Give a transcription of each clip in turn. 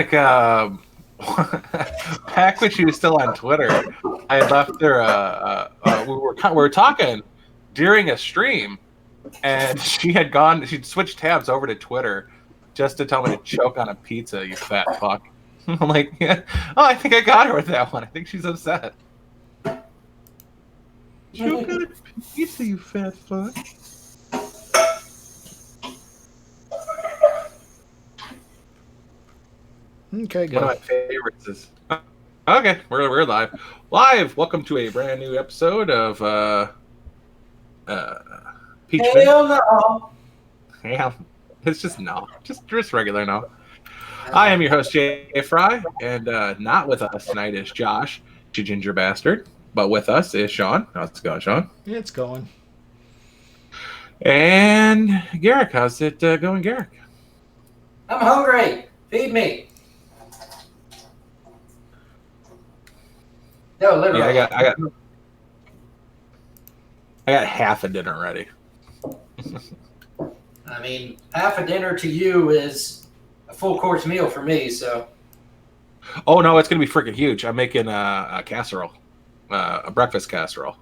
like back when she was still on Twitter, I left her. We were talking during a stream, and she'd switched tabs over to Twitter just to tell me to choke on a pizza. You fat fuck. I'm like, yeah. Oh, I think I got her with that one. I think she's upset. Choke on a pizza, you fat fuck. Okay, One of my favorites is. Okay, we're live. Welcome to a brand new episode of Impeachment. Hell no. Yeah, it's just no, just regular no. I am your host Jay Fry, and not with us tonight is Josh, you ginger bastard. But with us is Sean. How's it going, Sean? It's going. And Garrick. How's it going, Garrick? I'm hungry. Feed me. No, literally. Yeah, I got half a dinner ready. I mean, half a dinner to you is a full course meal for me, so. Oh no, it's gonna be freaking huge. I'm making a casserole, a breakfast casserole.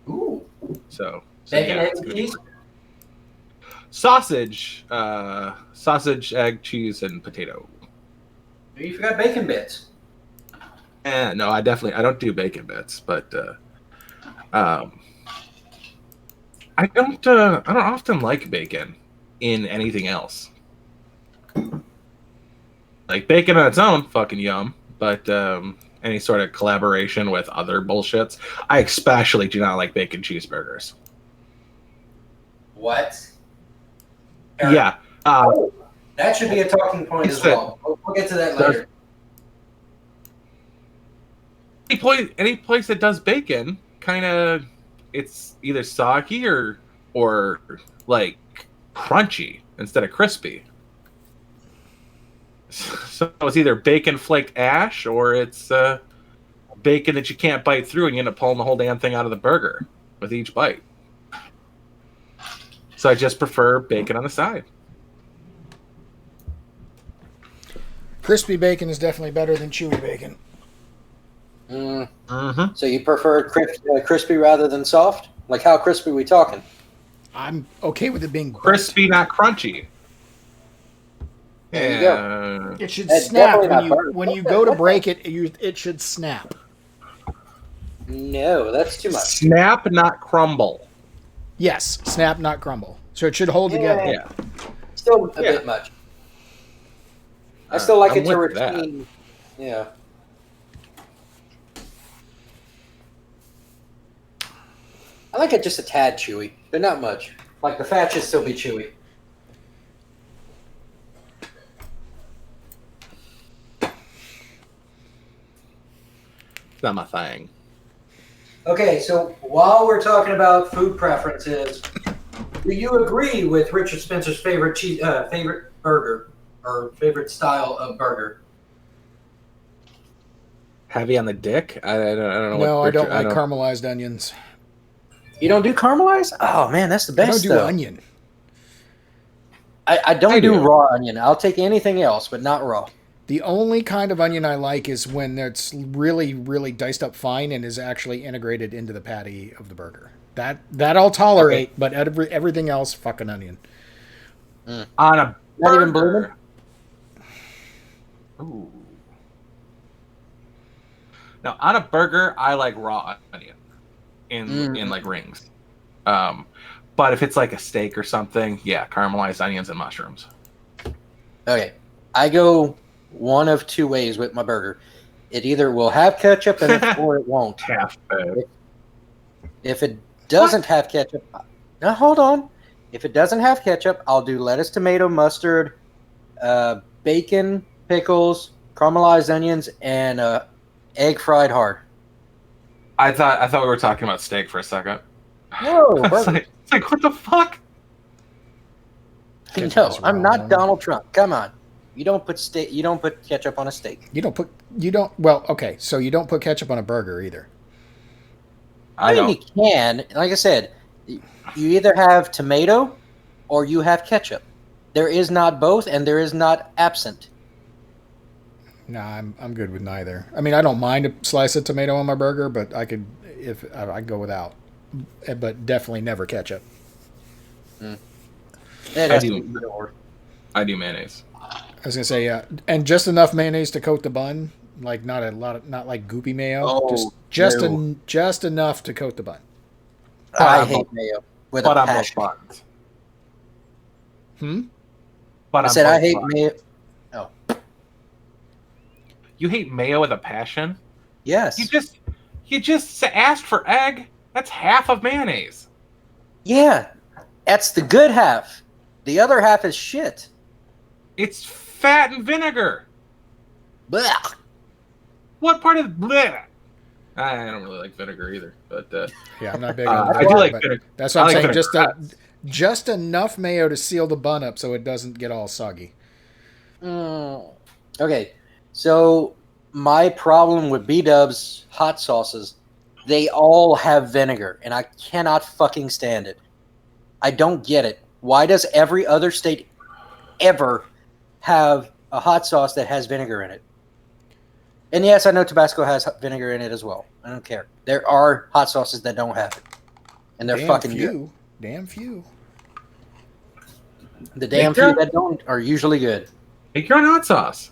Ooh. So Bacon, yeah, egg, and cheese? Sausage, egg, cheese, and potato. You forgot bacon bits. No, I don't do bacon bits, but I don't often like bacon in anything else. Like bacon on its own, fucking yum. But any sort of collaboration with other bullshits, I especially do not like bacon cheeseburgers. What? Yeah. That should be a talking point as well. We'll get to that later. Any place that does bacon, kind of, it's either soggy or like crunchy instead of crispy. So it's either bacon flaked ash or it's bacon that you can't bite through, and you end up pulling the whole damn thing out of the burger with each bite. So I just prefer bacon on the side. Crispy bacon is definitely better than chewy bacon. Mm-hmm. So you prefer crispy rather than soft? Like how crispy are we talking? I'm okay with it being Crispy, not crunchy. There you go. It should That's snap definitely when you go to break it. It should snap. No, that's too much. Snap, not crumble. Yes, snap, not crumble. So it should hold together. Yeah. Still a bit much. I still like I'm it to with that. retain. Yeah. I like it just a tad chewy, but not much. Like the fat should still be chewy. It's not my thing. Okay, so while we're talking about food preferences, do you agree with Richard Spencer's favorite burger or favorite style of burger? Heavy on the dick? I don't know. No, I don't like caramelized onions. You don't do caramelized? Oh man, that's the best. I don't do though. onion. I don't do raw onion. I'll take anything else, but not raw. The only kind of onion I like is when it's really, really diced up fine and is actually integrated into the patty of the burger. That I'll tolerate, okay. But everything else, fucking onion. On a not even blooming. Ooh. Now on a burger, I like raw onion in like rings. But if it's like a steak or something, yeah, caramelized onions and mushrooms. Okay, I go one of two ways with my burger. It either will have ketchup in it or it won't. Half bad. If it doesn't have ketchup, now hold on. If it doesn't have ketchup, I'll do lettuce, tomato, mustard, bacon, pickles, caramelized onions, and egg fried hard. I thought we were talking about steak for a second. No, it's like what the fuck? No, I'm not Donald Trump. Come on. You don't put ketchup on a steak. Well, okay, so you don't put ketchup on a burger either. I mean, you can. Like I said, you either have tomato or you have ketchup. There is not both, and there is not absent. Nah, I'm good with neither. I mean, I don't mind a slice of tomato on my burger, but I'd go without. But definitely never ketchup. It I has to be do. either or. I do mayonnaise. I was gonna say, yeah, and just enough mayonnaise to coat the bun, like not a lot of, not like goopy mayo. Oh, just no. just enough to coat the bun. I on hate both- mayo with But a on both passion. buns. Hmm. But I on said I both hate buns. mayo. Oh, You hate mayo with a passion? yes. You just asked for egg. That's half of mayonnaise. Yeah, that's the good half. The other half is shit. It's fat and vinegar. Blech. What part of bleh? I don't really like vinegar either, but Yeah, I'm not big on. I do like but vinegar. that's what I'm I like saying. vinegar. Just enough mayo to seal the bun up so it doesn't get all soggy. Okay, so my problem with B-Dub's hot sauces, they all have vinegar, and I cannot fucking stand it. I don't get it. Why does every other state ever have a hot sauce that has vinegar in it? And yes, I know Tabasco has vinegar in it as well. I don't care. There are hot sauces that don't have it, and they're fucking good. Damn few. The damn few that don't are usually good. Make your own hot sauce.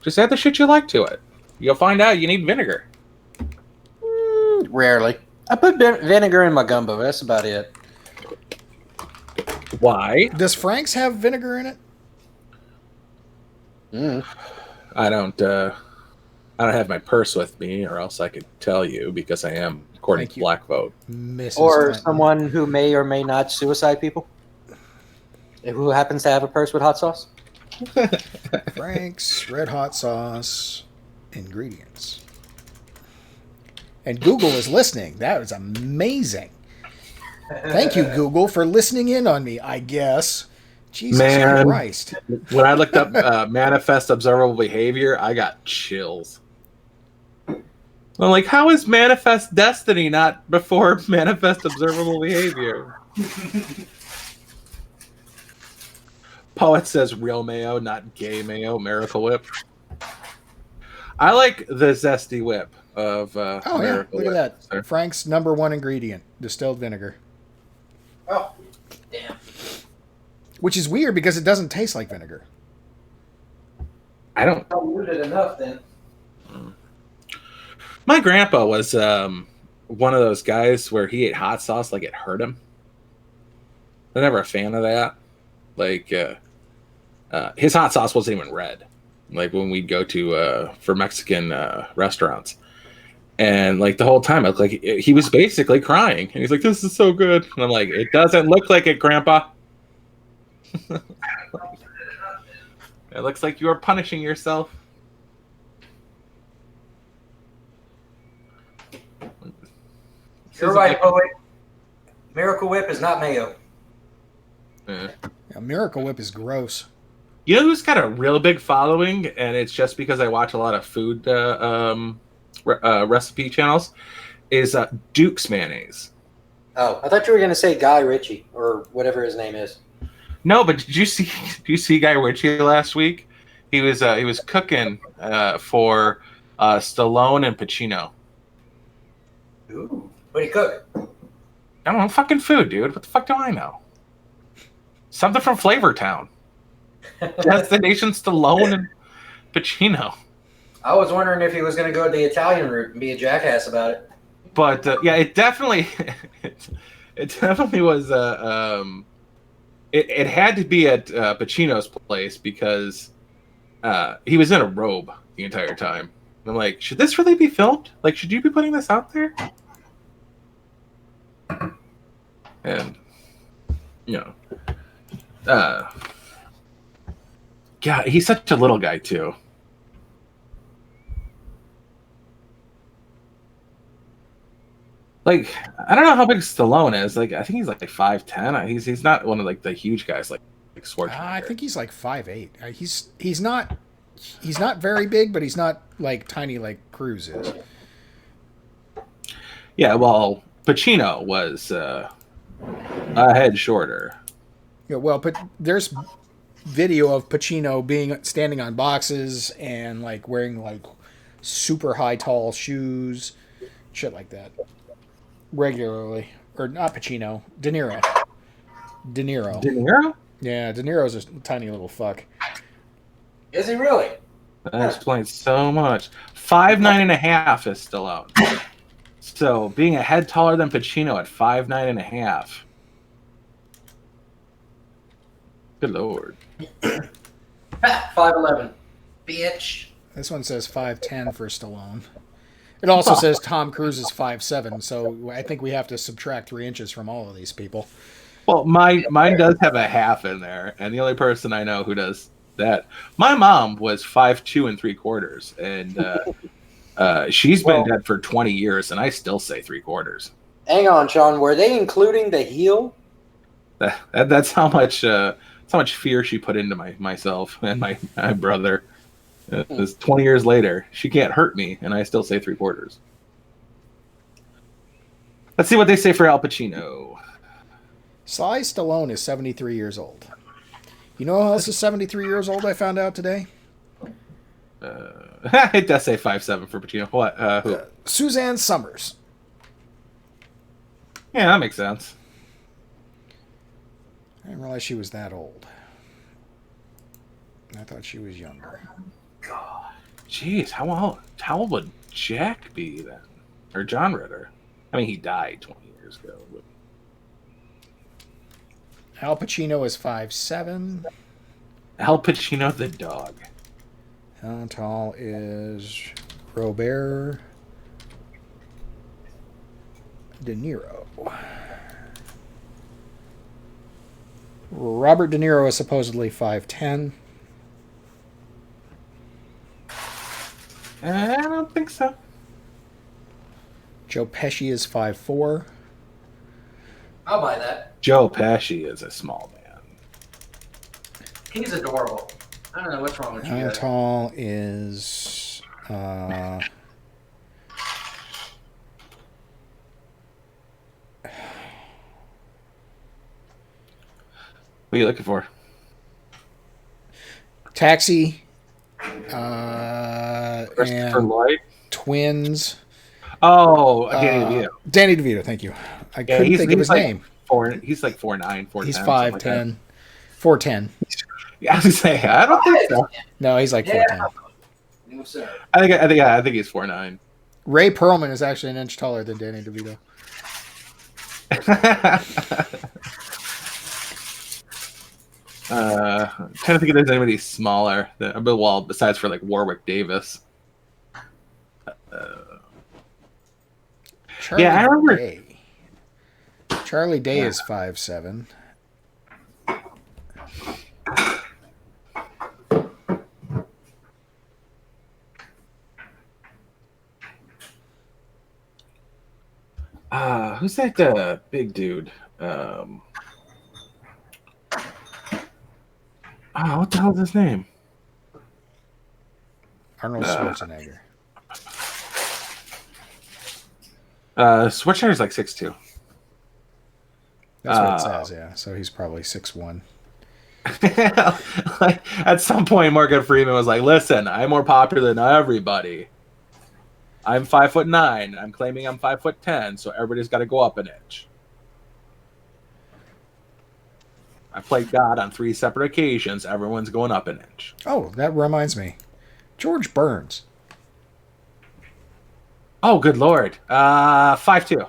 Just add the shit you like to it. You'll find out you need vinegar. Rarely. I put vinegar in my gumbo. That's about it. Why? Does Frank's have vinegar in it? I don't have my purse with me, or else I could tell you because I am according to Black Vote. Mrs. Or Clinton. someone who may or may not suicide people. Who happens to have a purse with hot sauce? Frank's red hot sauce ingredients. And Google is listening. That was amazing. Thank you, Google, for listening in on me, I guess. Jesus Christ. When I looked up manifest observable behavior, I got chills. I'm like, how is manifest destiny not before manifest observable behavior? Poet says real mayo, not gay mayo. Miracle Whip. I like the zesty whip of Oh, yeah. Miracle Look Whip. at that. Frank's #1 ingredient, distilled vinegar. Oh, damn. Which is weird because it doesn't taste like vinegar. I don't. Diluted enough then. My grandpa was one of those guys where he ate hot sauce like it hurt him. I'm never a fan of that. Like, his hot sauce wasn't even red. Like when we'd go to for Mexican restaurants, and like the whole time, I was like, he was basically crying, and he's like, "This is so good," and I'm like, "It doesn't look like it, Grandpa." It looks like you are punishing yourself. You're right, Poet. Miracle Whip is not mayo. Yeah. Yeah, Miracle Whip is gross. You know who's got a real big following, and it's just because I watch a lot of food recipe channels, is Duke's mayonnaise. Oh, I thought you were going to say Guy Ritchie or whatever his name is. No, but did you see Guy Ritchie last week? He was cooking for Stallone and Pacino. Ooh. What do you cook? I don't know, fucking food, dude. What the fuck do I know? Something from Flavortown. Destination Stallone and Pacino. I was wondering if he was going to go the Italian route and be a jackass about it. But yeah, it definitely, it definitely was. It had to be at Pacino's place because he was in a robe the entire time. And I'm like, should this really be filmed? Like, should you be putting this out there? And you know, God, he's such a little guy too. Like, I don't know how big Stallone is. Like, I think he's like 5'10". He's not one of like the huge guys like Schwarzenegger. I think he's like 5'8". He's not very big, but he's not like tiny like Cruz is. Yeah, well, Pacino was a head shorter. Yeah, well, but there's video of Pacino standing on boxes and like wearing like super high tall shoes, shit like that, regularly. Or not Pacino, De Niro. De Niro? Yeah, De Niro's a tiny little fuck. Is he really? That explains so much. 5'9.5" is Stallone. So being a head taller than Pacino at 5'9.5". Good lord. 5'11", bitch. This one says 5'10" for Stallone. It also says Tom Cruise is 5'7", so I think we have to subtract 3 inches from all of these people. Well, mine does have a half in there, and the only person I know who does that. My mom was 5'2 3/4, and she's been dead for 20 years, and I still say 3/4. Hang on, Sean. Were they including the heel? That's how much fear she put into myself and my brother. It's 20 years later, she can't hurt me, and I still say 3/4. Let's see what they say for Al Pacino. Sly Stallone is 73 years old. You know who else is 73 years old, I found out today? It does say 5'7" for Pacino. What? Who? Suzanne Summers. Yeah, that makes sense. I didn't realize she was that old. I thought she was younger. God. Jeez, how old would Jack be then? Or John Ritter? I mean, he died 20 years ago. But... Al Pacino is 5'7". Al Pacino the dog. How tall is Robert De Niro? Robert De Niro is supposedly 5'10". I don't think so. Joe Pesci is 5'4". I'll buy that. Joe Pesci is a small man. He's adorable. I don't know what's wrong with you How guys. tall is What are you looking for? Taxi Christopher and Lloyd? Twins. Oh, Danny DeVito. Danny DeVito, thank you. I couldn't think of his name. He's like 4'9", 4'10". He's something like 5'10". 4'10". Yeah, I was gonna say I don't think so. No, he's like 4'10". No, sir. I think he's 4'9". Ray Perlman is actually an inch taller than Danny DeVito. I'm trying to think if there's anybody smaller besides for like Warwick Davis. Charlie I remember. Day. Charlie Day is 5'7". Who's that big dude? What the hell is his name? Arnold Schwarzenegger. Schwarzenegger's like 6'2". That's what it says, yeah. So he's probably 6'1". Like, at some point, Morgan Freeman was like, "Listen, I'm more popular than everybody. I'm 5'9". I'm claiming I'm 5'10", so everybody's got to go up an inch. I played God on 3 separate occasions. Everyone's going up an inch." Oh, that reminds me. George Burns. Oh, good lord. 5'2".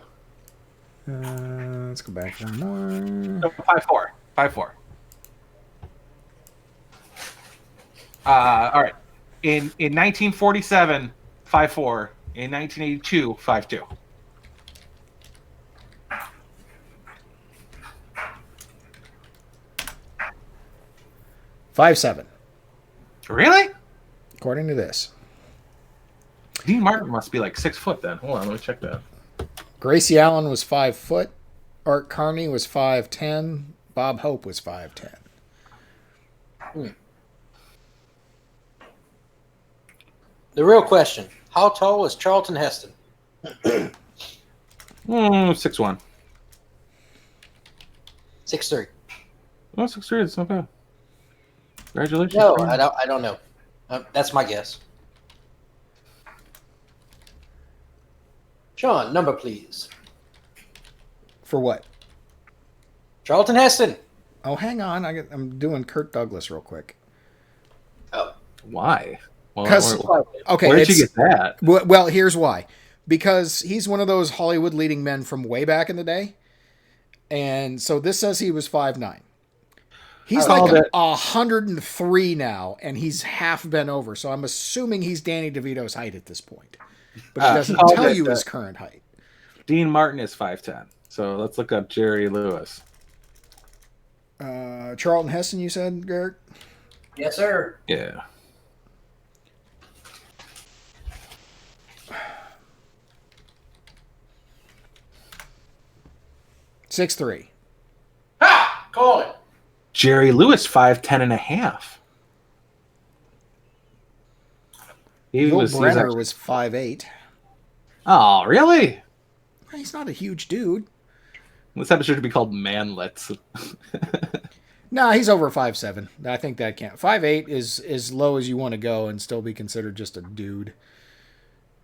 Let's go back one more. No, 5'4". 5'4". All right. In 1947, 5'4". In 1982, 5'2". 5'7", Really? according to this. Dean Martin must be like 6 foot then. Hold on, let me check that. Gracie Allen was 5 foot. Art Carney was 5'10". Bob Hope was 5'10". The real question: how tall was Charlton Heston? 6'1". 6'3". Oh, 6'3", it's not bad. Congratulations. No, Frank. I don't know. That's my guess. Sean, number please. For what? Charlton Heston. Oh, hang on. I'm doing Kirk Douglas real quick. Oh, Why? Well, 'Cause- Okay, where did you get that? Well, here's why. Because he's one of those Hollywood leading men from way back in the day. And so this says he was 5'9". He's like 103 now, and he's half bent over. So I'm assuming he's Danny DeVito's height at this point. But it doesn't tell you his current height. Dean Martin is 5'10". So let's look up Jerry Lewis. Charlton Heston, you said, Garrett? yes, sir. Yeah. Six three. Ha! Call it. Jerry Lewis, 5'10" and a half. Bill Brenner was 5'8". Oh, really? He's not a huge dude. This episode should be called Manlets. Nah, he's over 5'7". I think that can't. 5'8" is as low as you want to go and still be considered just a dude.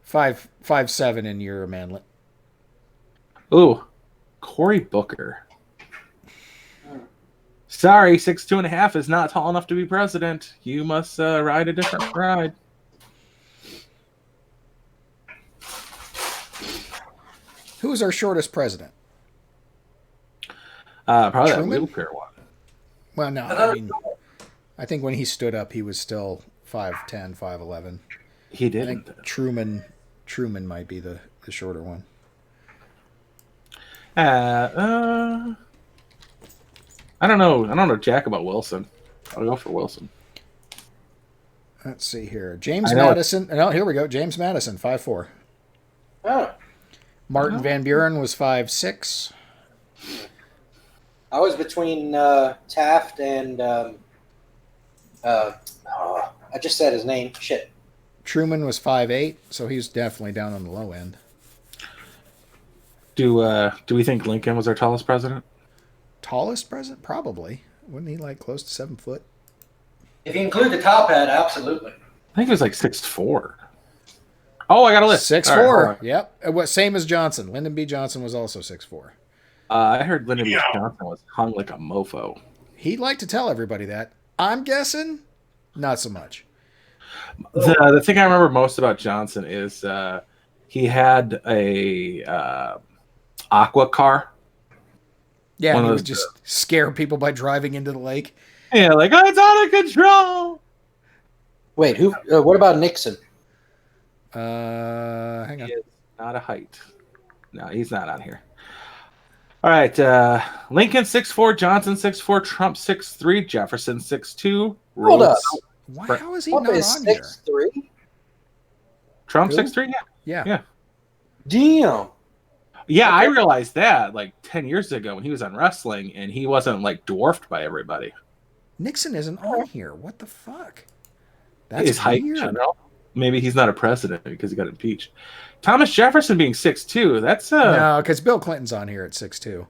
5'7" and you're a manlet. Ooh, Cory Booker. Sorry, 6'2" and a half is not tall enough to be president. You must ride a different ride. Who is our shortest president? Probably Truman? that wheelchair one. Well, no, I mean, I think when he stood up, he was still 5'10", 5'11". He I didn't. think Truman might be the shorter one. I don't know. I don't know jack about Wilson. I'll go for Wilson. Let's see here. James I know Madison. No, here we go. James Madison, 5'4". Oh, Martin Van Buren was 5'6". I was between Taft and I just said his name. Shit. Truman was 5'8", so he's definitely down on the low end. Do we think Lincoln was our tallest president? Tallest president? Probably. Wasn't he like close to 7 foot? If you include the top hat, absolutely. I think he was like 6'4". Oh, I got a list. 6'4". All right, Yep. Same as Johnson. Lyndon B. Johnson was also 6'4". I heard Lyndon B. Johnson was hung like a mofo. He'd like to tell everybody that. I'm guessing not so much. The thing I remember most about Johnson is he had a aqua car. Yeah, and he would just scare people by driving into the lake. Yeah, like, oh, it's out of control. Wait, who? What about Nixon? Hang on. He is not a height. No, he's not on here. All right, Lincoln 6'4", Johnson 6'4", Trump 6'3", Jefferson 6'2". Hold up. How is he Trump not is on here? 6'3"? Trump Who? 6'3", Yeah. Yeah. Damn. Yeah, I realized that like 10 years ago when he was on wrestling and he wasn't like dwarfed by everybody. Nixon isn't on here. What the fuck? His That's height in weird. general. Maybe he's not a president because he got impeached. Thomas Jefferson being 6'2", that's No, because Bill Clinton's on here at 6'2".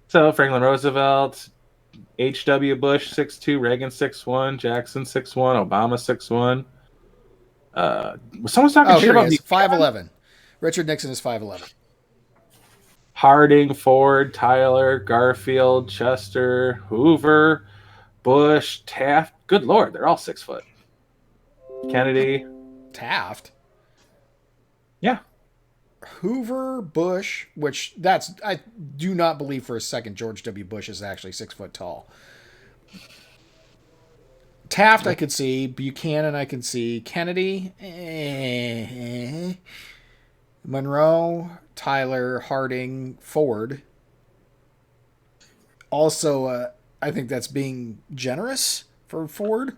So Franklin Roosevelt, H.W. Bush 6'2", Reagan 6'1", Jackson 6'1", Obama 6'1". Someone's talking shit about 5'11". Richard Nixon is 5'11". Harding, Ford, Tyler, Garfield, Chester, Hoover, Bush, Taft. Good Lord, they're all 6 foot. Kennedy. Taft. Yeah. Hoover, Bush, which I do not believe for a second George W. Bush is actually 6 foot tall. Taft I could see. Buchanan I can see. Kennedy. Monroe, Tyler, Harding, Ford. Also, I think that's being generous for Ford.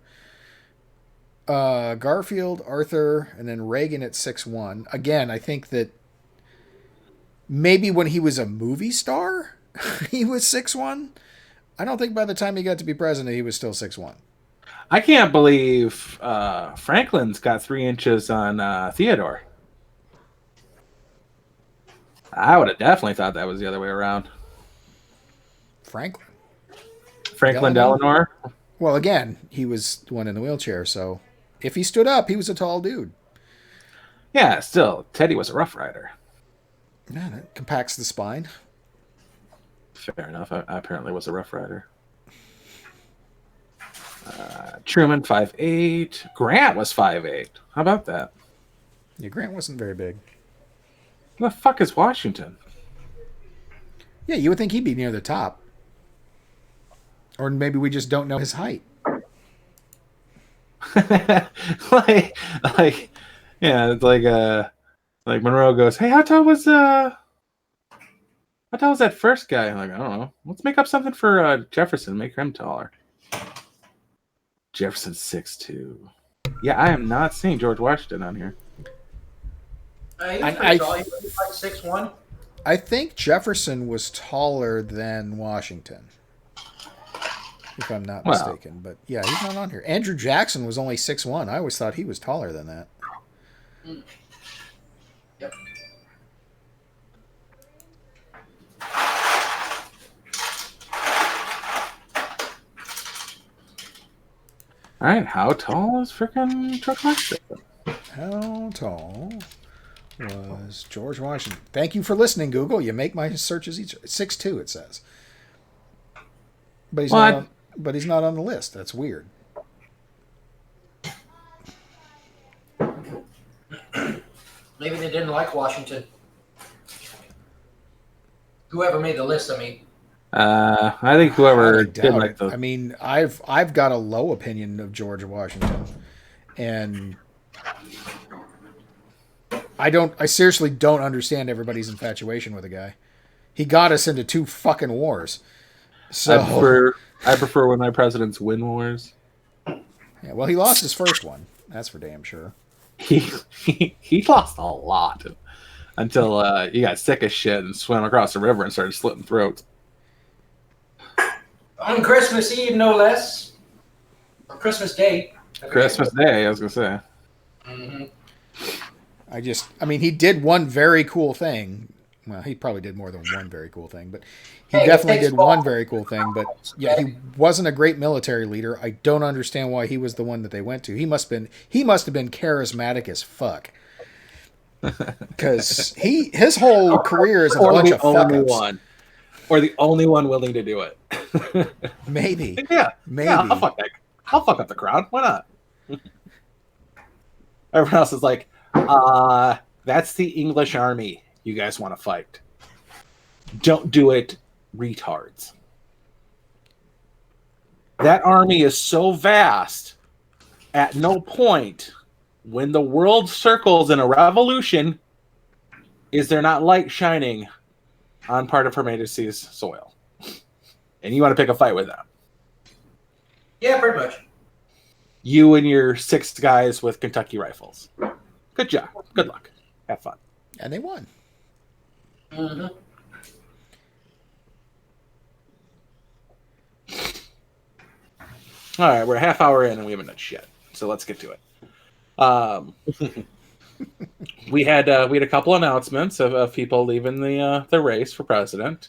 Garfield, Arthur, and then Reagan at 6'1". Again, I think that maybe when he was a movie star, he was 6'1". I don't think by the time he got to be president, he was still 6'1". I can't believe Franklin's got 3 inches on Theodore. I would have definitely thought that was the other way around. Franklin Delano? Well, again, he was the one in the wheelchair, so if he stood up, he was a tall dude. Yeah, still, Teddy was a Rough Rider. Yeah, that compacts the spine. Fair enough. I apparently was a Rough Rider. Truman 5'8". Grant was 5'8". How about that? Yeah, Grant wasn't very big. Who the fuck is Washington? Yeah, you would think he'd be near the top. Or maybe we just don't know his height. like, yeah, it's like Monroe goes, "Hey, how tall was that first guy?" I'm like, I don't know. Let's make up something for Jefferson, make him taller. Jefferson's 6'2". Yeah, I am not seeing George Washington on here. He was pretty tall. He was like 6'1". I think Jefferson was taller than Washington, if I'm not mistaken. But yeah, he's not on here. Andrew Jackson was only 6'1". I always thought he was taller than that. Yep. All right, how tall is freaking George Washington? How tall was George Washington? Thank you for listening, Google. You make my searches easier. 6'2", it says. But he's not on the list. That's weird. Maybe they didn't like Washington. Whoever made the list, I mean. I think whoever did like the. I mean, I've got a low opinion of George Washington, and I seriously don't understand everybody's infatuation with the guy. He got us into 2 fucking wars. So I prefer when my presidents win wars. Yeah, well, he lost his first one. That's for damn sure. He lost a lot until he got sick as shit and swam across the river and started slitting throats. On Christmas Eve, no less. Or Christmas Day. Christmas Day, I was going to say. Mm-hmm. I mean, he did one very cool thing. Well, he probably did more than one very cool thing, but he definitely did one very cool thing. But yeah, he wasn't a great military leader. I don't understand why he was the one that they went to. He must have been charismatic as fuck. Because his whole career is a bunch of fuck-ups. Or the only one willing to do it. Maybe. Yeah. Maybe. Yeah, I'll fuck up the crowd. Why not? Everyone else is like, that's the English army you guys want to fight. Don't do it, retards. That army is so vast, at no point, when the world circles in a revolution, is there not light shining on part of Her Majesty's soil. And you want to pick a fight with them. Yeah, pretty much. You and your 6 guys with Kentucky rifles. Good job. Good luck. Have fun. And they won. Mm-hmm. All right, we're a half hour in and we haven't done shit. So let's get to it. We had a couple announcements of people leaving the race for president.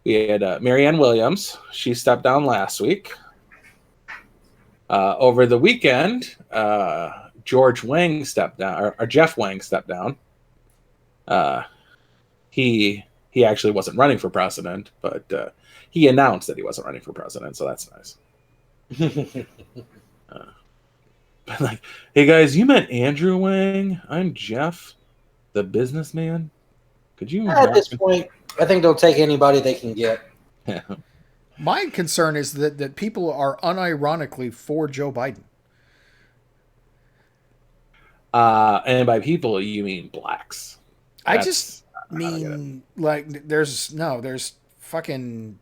We had Marianne Williams. She stepped down last week. Over the weekend, George Wang stepped down, or Jeff Wang stepped down. He actually wasn't running for president, but he announced that he wasn't running for president, so that's nice. But like, hey guys, you met Andrew Wang. I'm Jeff, the businessman. Could you? At this point, I think they'll take anybody they can get. Yeah. My concern is that people are unironically for Joe Biden. And by people, you mean blacks. I just mean, like, there's fucking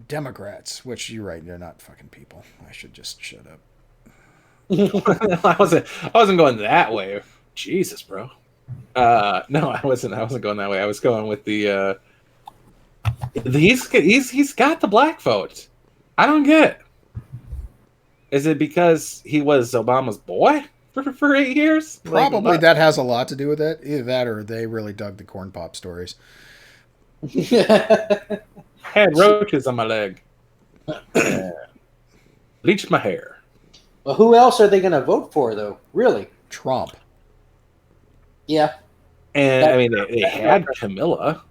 Democrats, which you're right, they're not fucking people. I should just shut up. I wasn't going that way. Jesus, bro. No, I wasn't going that way. I was going with the he's got the black vote. I don't get it. Is it because he was Obama's boy for 8 years? Probably that has a lot to do with it. Either that or they really dug the corn pop stories. Had roaches on my leg. bleached my hair. Well, who else are they going to vote for, though? Really? Trump. Yeah. And I mean, they had Camilla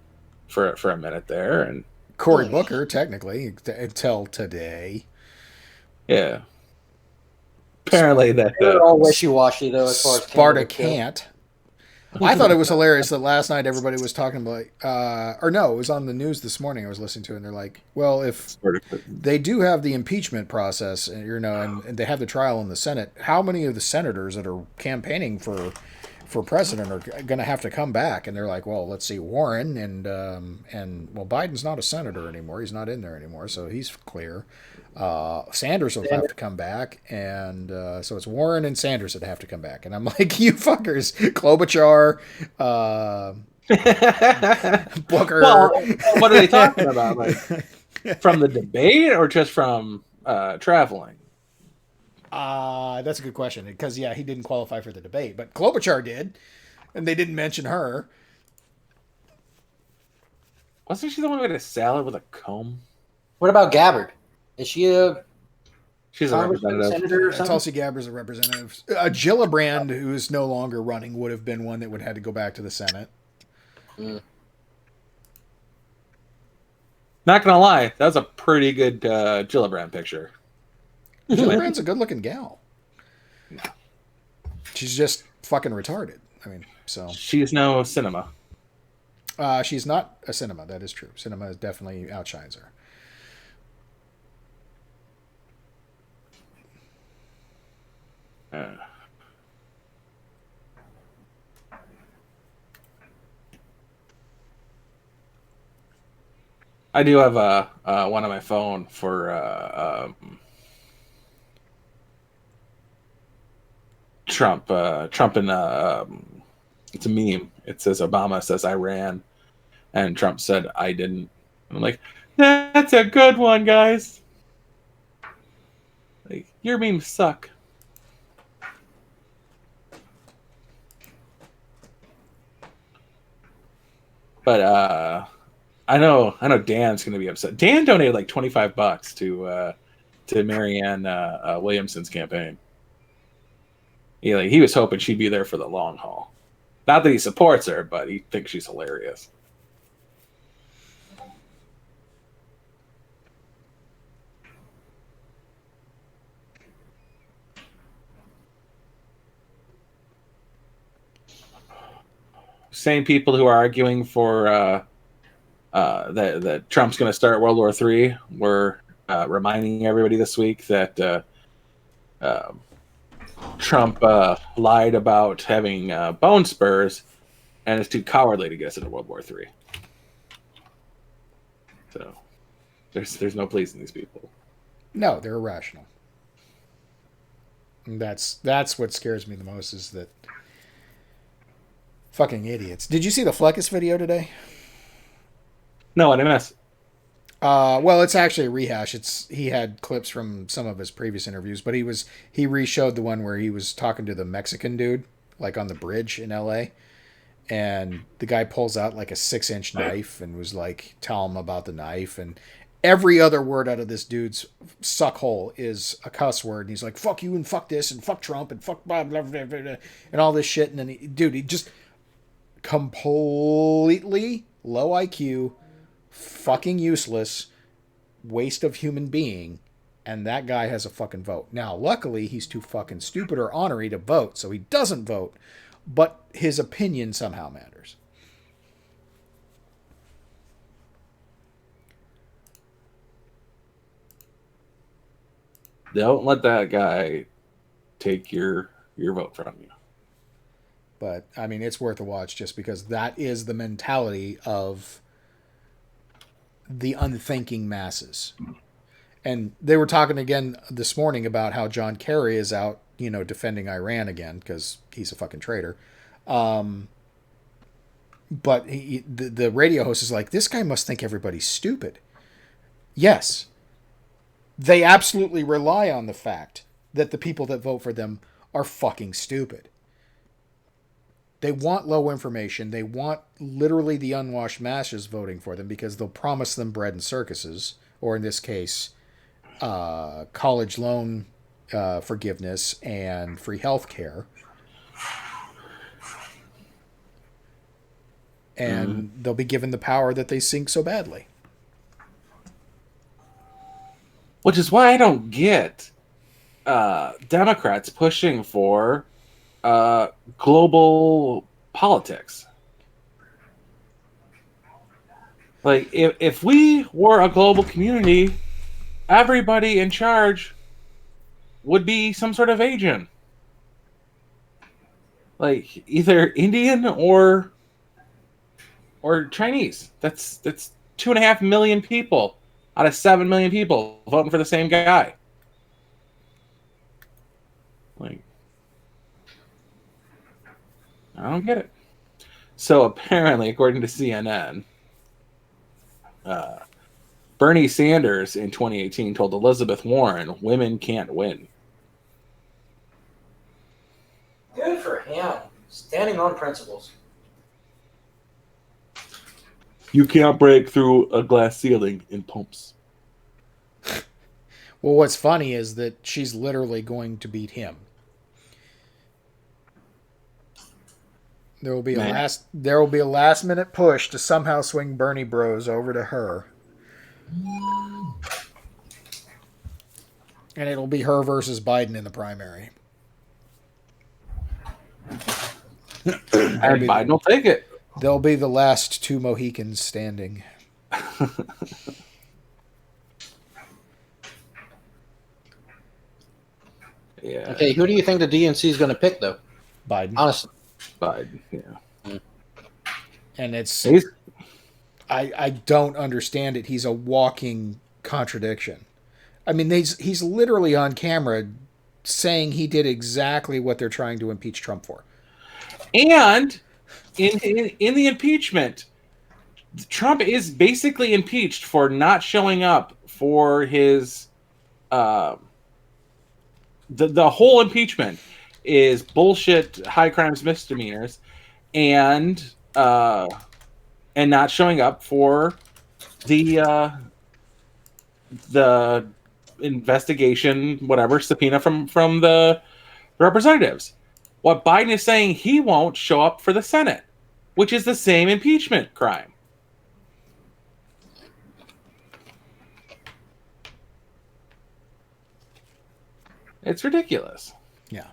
for a minute there, and Cory Booker, technically, until today. yeah. Apparently that They're all wishy-washy, though, as far as Sparta can't. I thought it was hilarious that last night everybody was talking about, or no, it was on the news this morning I was listening to, and they're like, well, if they do have the impeachment process, and they have the trial in the Senate, how many of the senators that are campaigning for president are going to have to come back? And they're like, well, let's see, Warren and Biden's not a senator anymore. He's not in there anymore, so he's clear. Sanders will have to come back, and so it's Warren and Sanders that have to come back. And I'm like, you fuckers, Klobuchar, Booker. Well, what are they talking about? Like from the debate or just from traveling? That's a good question, because he didn't qualify for the debate, but Klobuchar did, and they didn't mention her. Wasn't she the one who had a salad with a comb? What about Gabbard? Is she She's a representative. Senator or something? Tulsi Gabbard's a representative. Gillibrand, who is no longer running, would have been one that would have had to go back to the Senate. Not gonna lie, that was a pretty good Gillibrand picture. Gillibrand's a good-looking gal. She's just fucking retarded. I mean, so she's no cinema. She's not a cinema. That is true. Cinema definitely outshines her. I do have one on my phone for Trump. Trump and it's a meme. It says Obama says I ran, and Trump said I didn't. I'm like, that's a good one, guys. Like, your memes suck. But I know Dan's gonna be upset. Dan donated like $25 to Marianne Williamson's campaign. He was hoping she'd be there for the long haul. Not that he supports her, but he thinks she's hilarious. Same people who are arguing for that Trump's going to start World War III were reminding everybody this week that Trump lied about having bone spurs and is too cowardly to get us into World War III. So there's no pleasing these people. No, they're irrational. And that's what scares me the most, is that fucking idiots. Did you see the Fleckus video today? No, I didn't miss. Well, it's actually a rehash. He had clips from some of his previous interviews, but he re-showed the one where he was talking to the Mexican dude, like on the bridge in LA, and the guy pulls out like a 6-inch knife and was like, tell him about the knife, and every other word out of this dude's suckhole is a cuss word, and he's like, fuck you and fuck this and fuck Trump and fuck blah blah blah, blah and all this shit, and then he just completely low IQ, fucking useless, waste of human being, and that guy has a fucking vote. Now, luckily, he's too fucking stupid or ornery to vote, so he doesn't vote, but his opinion somehow matters. Don't let that guy take your vote from you. But, I mean, it's worth a watch just because that is the mentality of the unthinking masses. And they were talking again this morning about how John Kerry is out, defending Iran again because he's a fucking traitor. But the radio host is like, this guy must think everybody's stupid. Yes. They absolutely rely on the fact that the people that vote for them are fucking stupid. They want low information. They want literally the unwashed masses voting for them because they'll promise them bread and circuses, or in this case, college loan forgiveness and free health care. And they'll be given the power that they seek so badly. Which is why I don't get Democrats pushing for global politics. Like, if we were a global community, everybody in charge would be some sort of agent. Like, either Indian or Chinese. That's 2.5 million people out of 7 million people voting for the same guy. Like, I don't get it. So apparently, according to CNN, Bernie Sanders in 2018 told Elizabeth Warren, "Women can't win." Good for him. Standing on principles. You can't break through a glass ceiling in pumps. Well, what's funny is that she's literally going to beat him. There will be a last minute push to somehow swing Bernie Bros over to her. And it'll be her versus Biden in the primary. And Biden will take it. They'll be the last two Mohicans standing. Yeah. Okay, who do you think the DNC is going to pick, though? Biden. Honestly. Biden, yeah. And I don't understand it. He's a walking contradiction. I mean, he's literally on camera saying he did exactly what they're trying to impeach Trump for. And in the impeachment, Trump is basically impeached for not showing up for his the whole impeachment is bullshit, high crimes, misdemeanors, and not showing up for the investigation, whatever, subpoena from the representatives. What Biden is saying, he won't show up for the Senate, which is the same impeachment crime. It's ridiculous. Yeah.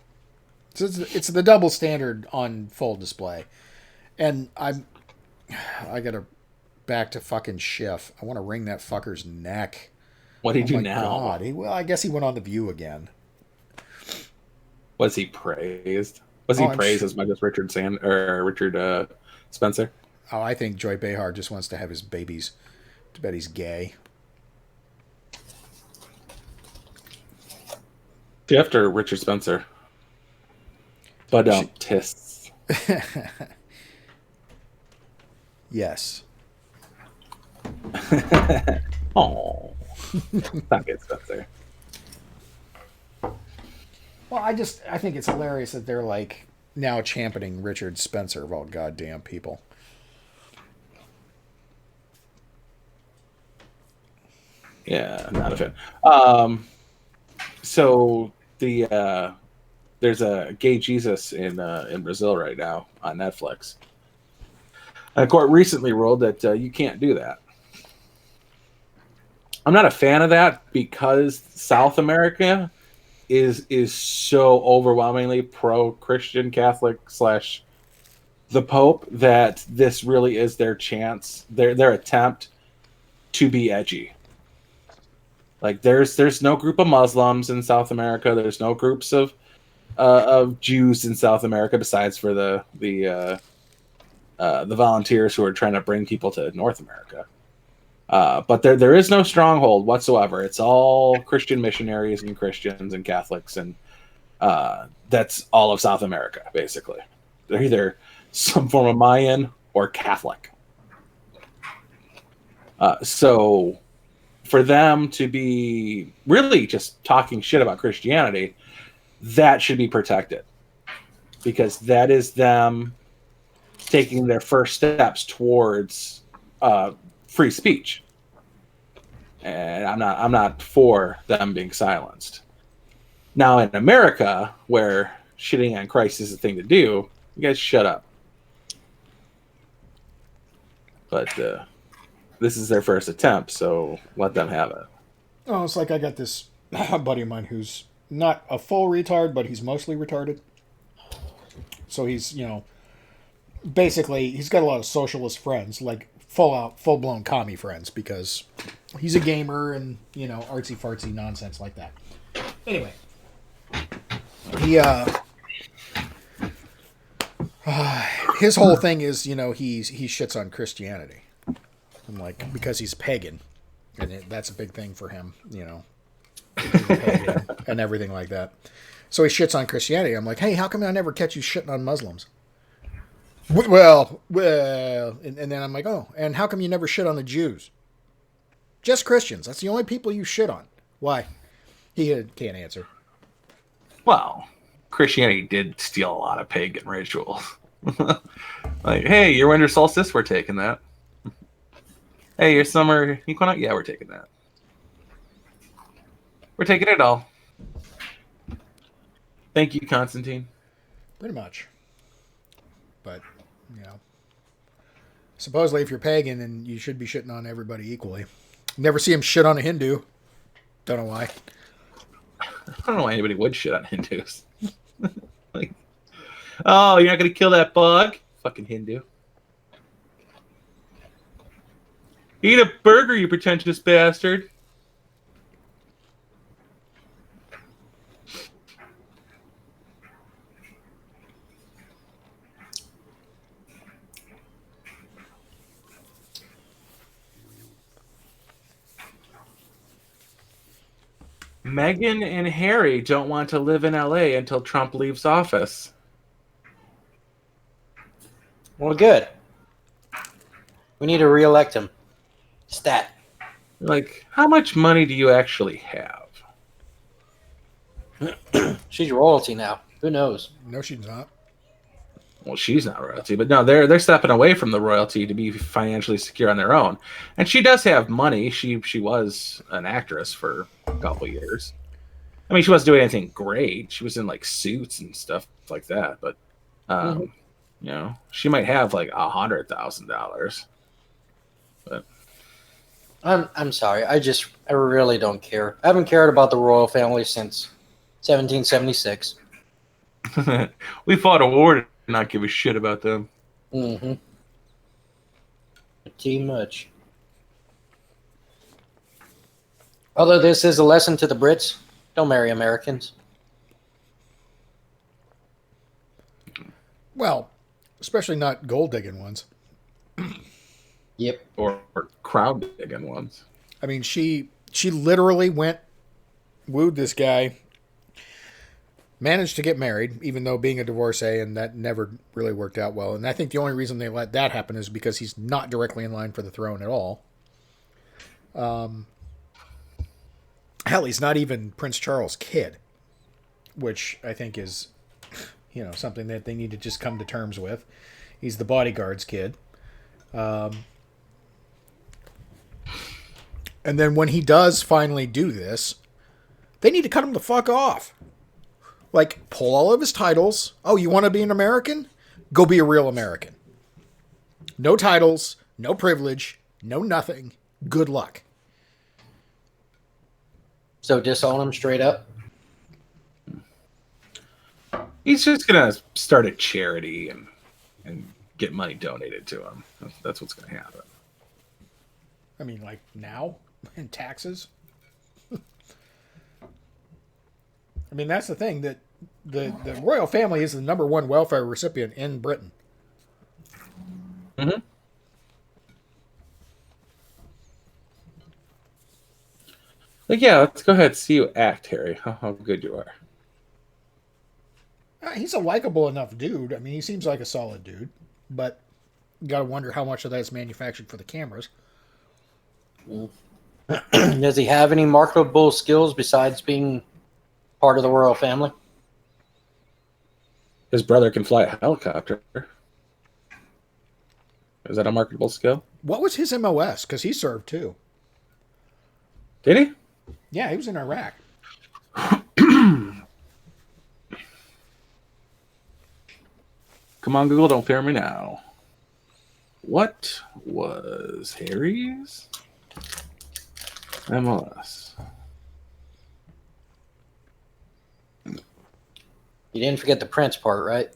So it's the double standard on full display. And I gotta back to fucking Schiff. I want to wring that fucker's neck. What did he do now? God. Well, I guess he went on The View again. Was he praised? Was he praised as much as Richard Spencer? Oh, I think Joy Behar just wants to have his babies. Too bad he's gay. After Richard Spencer. But tists. Yes. Oh. Not good, Spencer. Well, I think it's hilarious that they're like now championing Richard Spencer of all goddamn people. Yeah, not a fan. So there's a gay Jesus in Brazil right now on Netflix. A court recently ruled that you can't do that. I'm not a fan of that because South America is so overwhelmingly pro-Christian Catholic / the Pope that this really is their chance, their attempt to be edgy. Like there's no group of Muslims in South America. There's no groups of Jews in South America besides for the volunteers who are trying to bring people to North America. But there is no stronghold whatsoever. It's all Christian missionaries and Christians and Catholics, and that's all of South America, basically. They're either some form of Mayan or Catholic. So for them to be really just talking shit about Christianity, that should be protected. Because that is them taking their first steps towards free speech. and I'm not for them being silenced. Now in America, where shitting on Christ is the thing to do, you guys shut up. But this is their first attempt, so let them have it. Oh, it's like I got this buddy of mine who's not a full retard, but he's mostly retarded. So he's, basically he's got a lot of socialist friends, like full blown commie friends, because he's a gamer and artsy fartsy nonsense like that. Anyway, he his whole thing is he shits on Christianity. I'm like, because he's pagan, and that's a big thing for him, pagan and everything like that. So he shits on Christianity. I'm like, hey, how come I never catch you shitting on Muslims? Well, and then I'm like, oh, and how come you never shit on the Jews? Just Christians. That's the only people you shit on. Why? He can't answer. Well, Christianity did steal a lot of pagan rituals. Like, hey, your winter solstice, we're taking that. Hey, your summer equinox, yeah, we're taking that. We're taking it all. Thank you, Constantine. Pretty much. But, supposedly if you're pagan, then you should be shitting on everybody equally. Never see him shit on a Hindu. Don't know why. I don't know why anybody would shit on Hindus. Like, oh, you're not going to kill that bug? Fucking Hindu. Eat a burger, you pretentious bastard. Meghan and Harry don't want to live in LA until Trump leaves office. Well, good. We need to reelect him. Stat. Like, how much money do you actually have? She's royalty now. Who knows? No, she's not. Well, she's not royalty, but no, they're stepping away from the royalty to be financially secure on their own. And she does have money. She was an actress for a couple of years. I mean, she wasn't doing anything great. She was in like Suits and stuff like that, but she might have like $100,000. But I'm sorry. I really don't care. I haven't cared about the royal family since 1776. we fought a war to not give a shit about them. Mm-hmm. Too much. Although this is a lesson to the Brits, don't marry Americans. Well, especially not gold digging ones. Yep. Or crown digging ones. I mean, she literally wooed this guy, managed to get married, even though being a divorcee, and that never really worked out well. And I think the only reason they let that happen is because he's not directly in line for the throne at all. Hell, he's not even Prince Charles' kid, which I think is, something that they need to just come to terms with. He's the bodyguard's kid. And then when he does finally do this, they need to cut him the fuck off. Like, pull all of his titles. Oh, you want to be an American? Go be a real American. No titles, no privilege, no nothing. Good luck. So disown him straight up? He's just going to start a charity and get money donated to him. That's what's going to happen. I mean, like, now? In taxes? I mean, that's the thing, that the royal family is the number one welfare recipient in Britain. Mm-hmm. Like, yeah, let's go ahead and see you act, Harry. How good you are. He's a likable enough dude. I mean, he seems like a solid dude, but you got to wonder how much of that's manufactured for the cameras. Does he have any marketable skills besides being part of the royal family? His brother can fly a helicopter. Is that a marketable skill? What was his MOS? Because he served too. Did he? Yeah, he was in Iraq. Come on, Google, don't fail me now. What was Harry's MLS? You didn't forget the Prince part, right?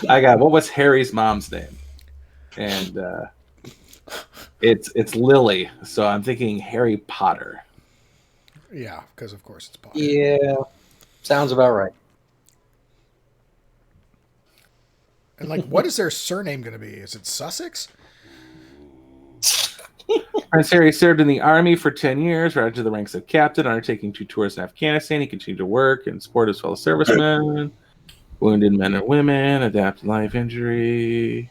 I got, what was Harry's mom's name? And it's Lily, so I'm thinking Harry Potter. Yeah, because of course it's Potter. Yeah, sounds about right. And like, what is their surname going to be? Is it Sussex? Prince Harry served in the army for 10 years, right to the ranks of captain, undertaking 2 tours in Afghanistan. He continued to work and support his fellow servicemen, wounded men and women, adapted life injury.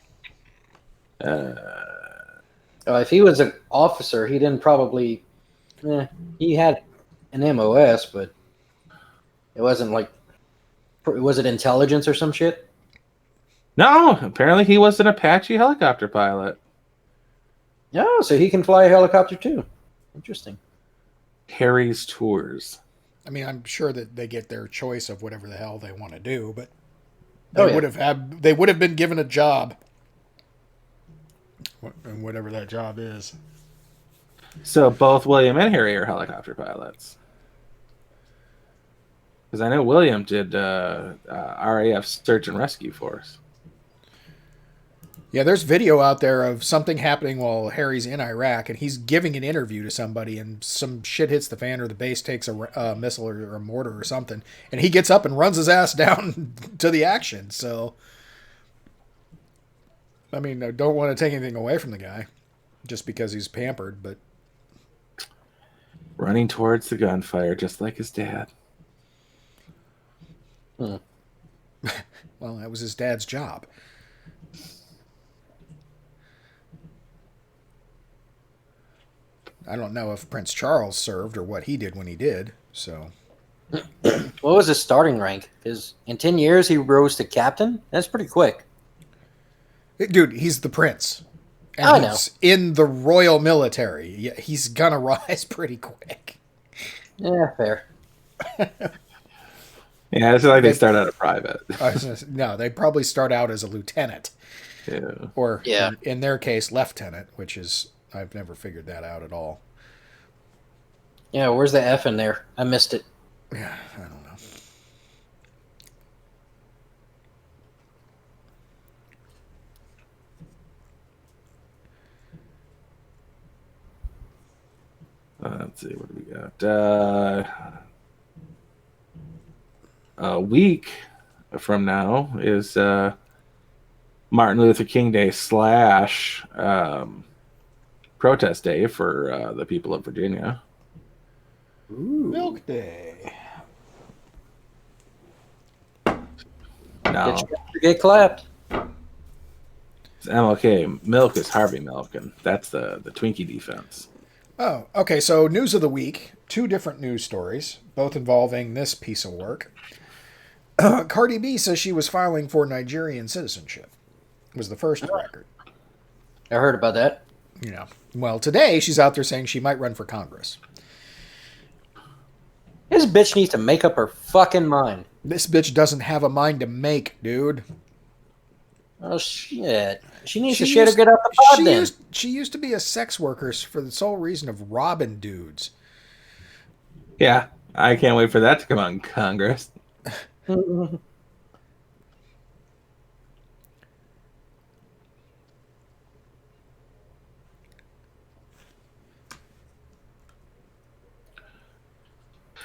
If he was an officer, he didn't probably. He had an MOS, but it wasn't like. Was it intelligence or some shit? No, apparently he was an Apache helicopter pilot. No, so he can fly a helicopter too. Interesting. Harry's tours. I mean, I'm sure that they get their choice of whatever the hell they want to do, but they would have been given a job, and whatever that job is. So both William and Harry are helicopter pilots. Because I know William did RAF Search and Rescue Force. Yeah, there's video out there of something happening while Harry's in Iraq, and he's giving an interview to somebody, and some shit hits the fan, or the base takes a missile or a mortar or something, and he gets up and runs his ass down to the action. So, I mean, I don't want to take anything away from the guy, just because he's pampered, but... Running towards the gunfire, just like his dad. Well, that was his dad's job. I don't know if Prince Charles served or what he did when he did, so... What was his starting rank? Because in 10 years he rose to captain? That's pretty quick. Dude, he's the prince. And I know. He's in the royal military. Yeah, he's gonna rise pretty quick. Yeah, fair. Yeah, it's like they start out a private. No, they probably start out as a lieutenant. Yeah. Or, in their case, lieutenant, which is... I've never figured that out at all. Yeah, where's the F in there? I missed it. Yeah, I don't know. Let's see, what do we got? A week from now is Martin Luther King Day / protest day for the people of Virginia. Ooh. Milk Day. No. Get clapped. It's MLK. Milk is Harvey Milk, and that's the Twinkie defense. Oh, okay. So news of the week. 2 different news stories, both involving this piece of work. Cardi B says she was filing for Nigerian citizenship. Was the first record. I heard about that. Yeah. Well, today she's out there saying she might run for Congress. This bitch needs to make up her fucking mind. This bitch doesn't have a mind to make, dude. Oh, shit. She needs to shit or get out the pod then. She used to be a sex worker for the sole reason of robbing dudes. Yeah, I can't wait for that to come out in Congress.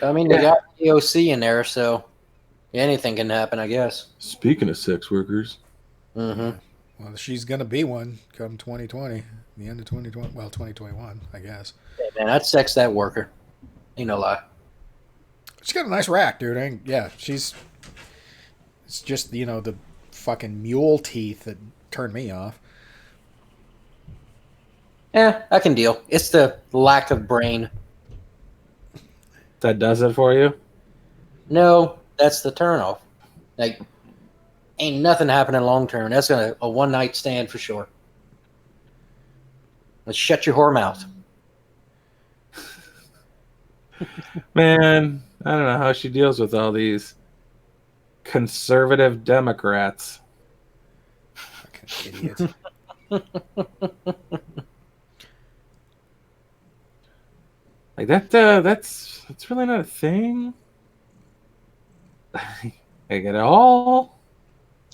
I mean, they got AOC in there, so anything can happen, I guess. Speaking of sex workers. Mm-hmm. Well, she's going to be one come 2020. The end of 2020. Well, 2021, I guess. Hey, man, I'd sex that worker. Ain't no lie. She's got a nice rack, dude. Yeah, she's... It's just, the fucking mule teeth that turned me off. Yeah, I can deal. It's the lack of brain. That does it for you? No, that's the turnoff. Like, ain't nothing happening long term. That's a one-night stand for sure. Let's shut your whore mouth. Man, I don't know how she deals with all these conservative Democrats. Fucking idiot. Like that's really not a thing. Like at all.